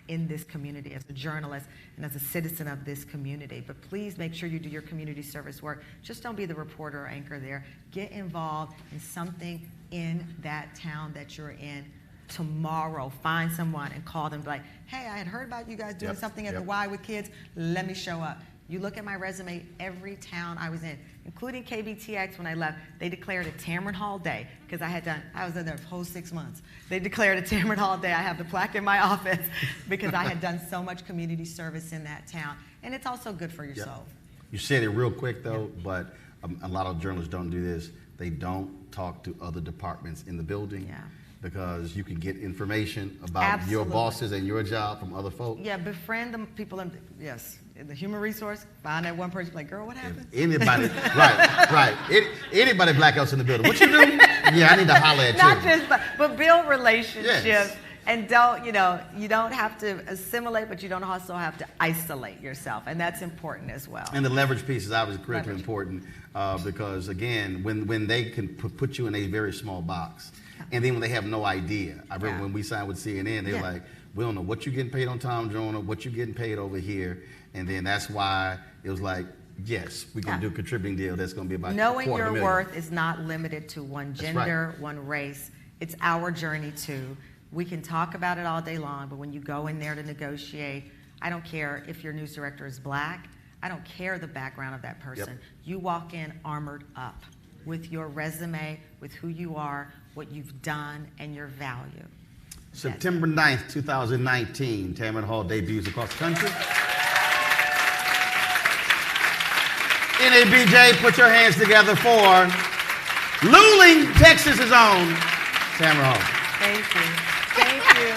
in this community as a journalist and as a citizen of this community. But please make sure you do your community service work. Just don't be the reporter or anchor there. Get involved in something in that town that you're in tomorrow. Find someone and call them, like, hey, I had heard about you guys doing something at the Y with kids. Let me show up. You look at my resume, every town I was in, including KBTX when I left, they declared a Tamron Hall Day, because I was in there for a whole 6 months. They declared a Tamron Hall Day. I have the plaque in my office because I had done so much community service in that town. And it's also good for your soul. You said it real quick, though, but a lot of journalists don't do this. They don't talk to other departments in the building. because you can get information about your Absolutely. bosses and your job from other folks. Yeah, befriend the people in, yes, in the human resource, find that one person, like, girl, what happened? Anybody, right. Anybody black else in the building. What you do? Yeah, I need to holler at Not you. just, but build relationships. Yes. And don't, you don't have to assimilate, but you don't also have to isolate yourself. And that's important as well. And the leverage piece is obviously critically important because, again, when they can put you in a very small box, and then when they have no idea. I remember when we signed with CNN, they were like, we don't know what you're getting paid on Tom Joyner, what you're getting paid over here. And then that's why it was like, yes, we can do a contributing deal that's going to be about Knowing your $250,000. worth is not limited to one gender, one race. It's our journey too. We can talk about it all day long, but when you go in there to negotiate, I don't care if your news director is black. I don't care the background of that person. Yep. You walk in armored up with your resume, with who you are, what you've done, and your value. September 9th, 2019, Tamron Hall debuts across the country. NABJ, put your hands together for Luling, Texas's own Tamron Hall. Thank you. Thank you.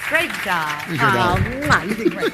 Great job. You did You did great.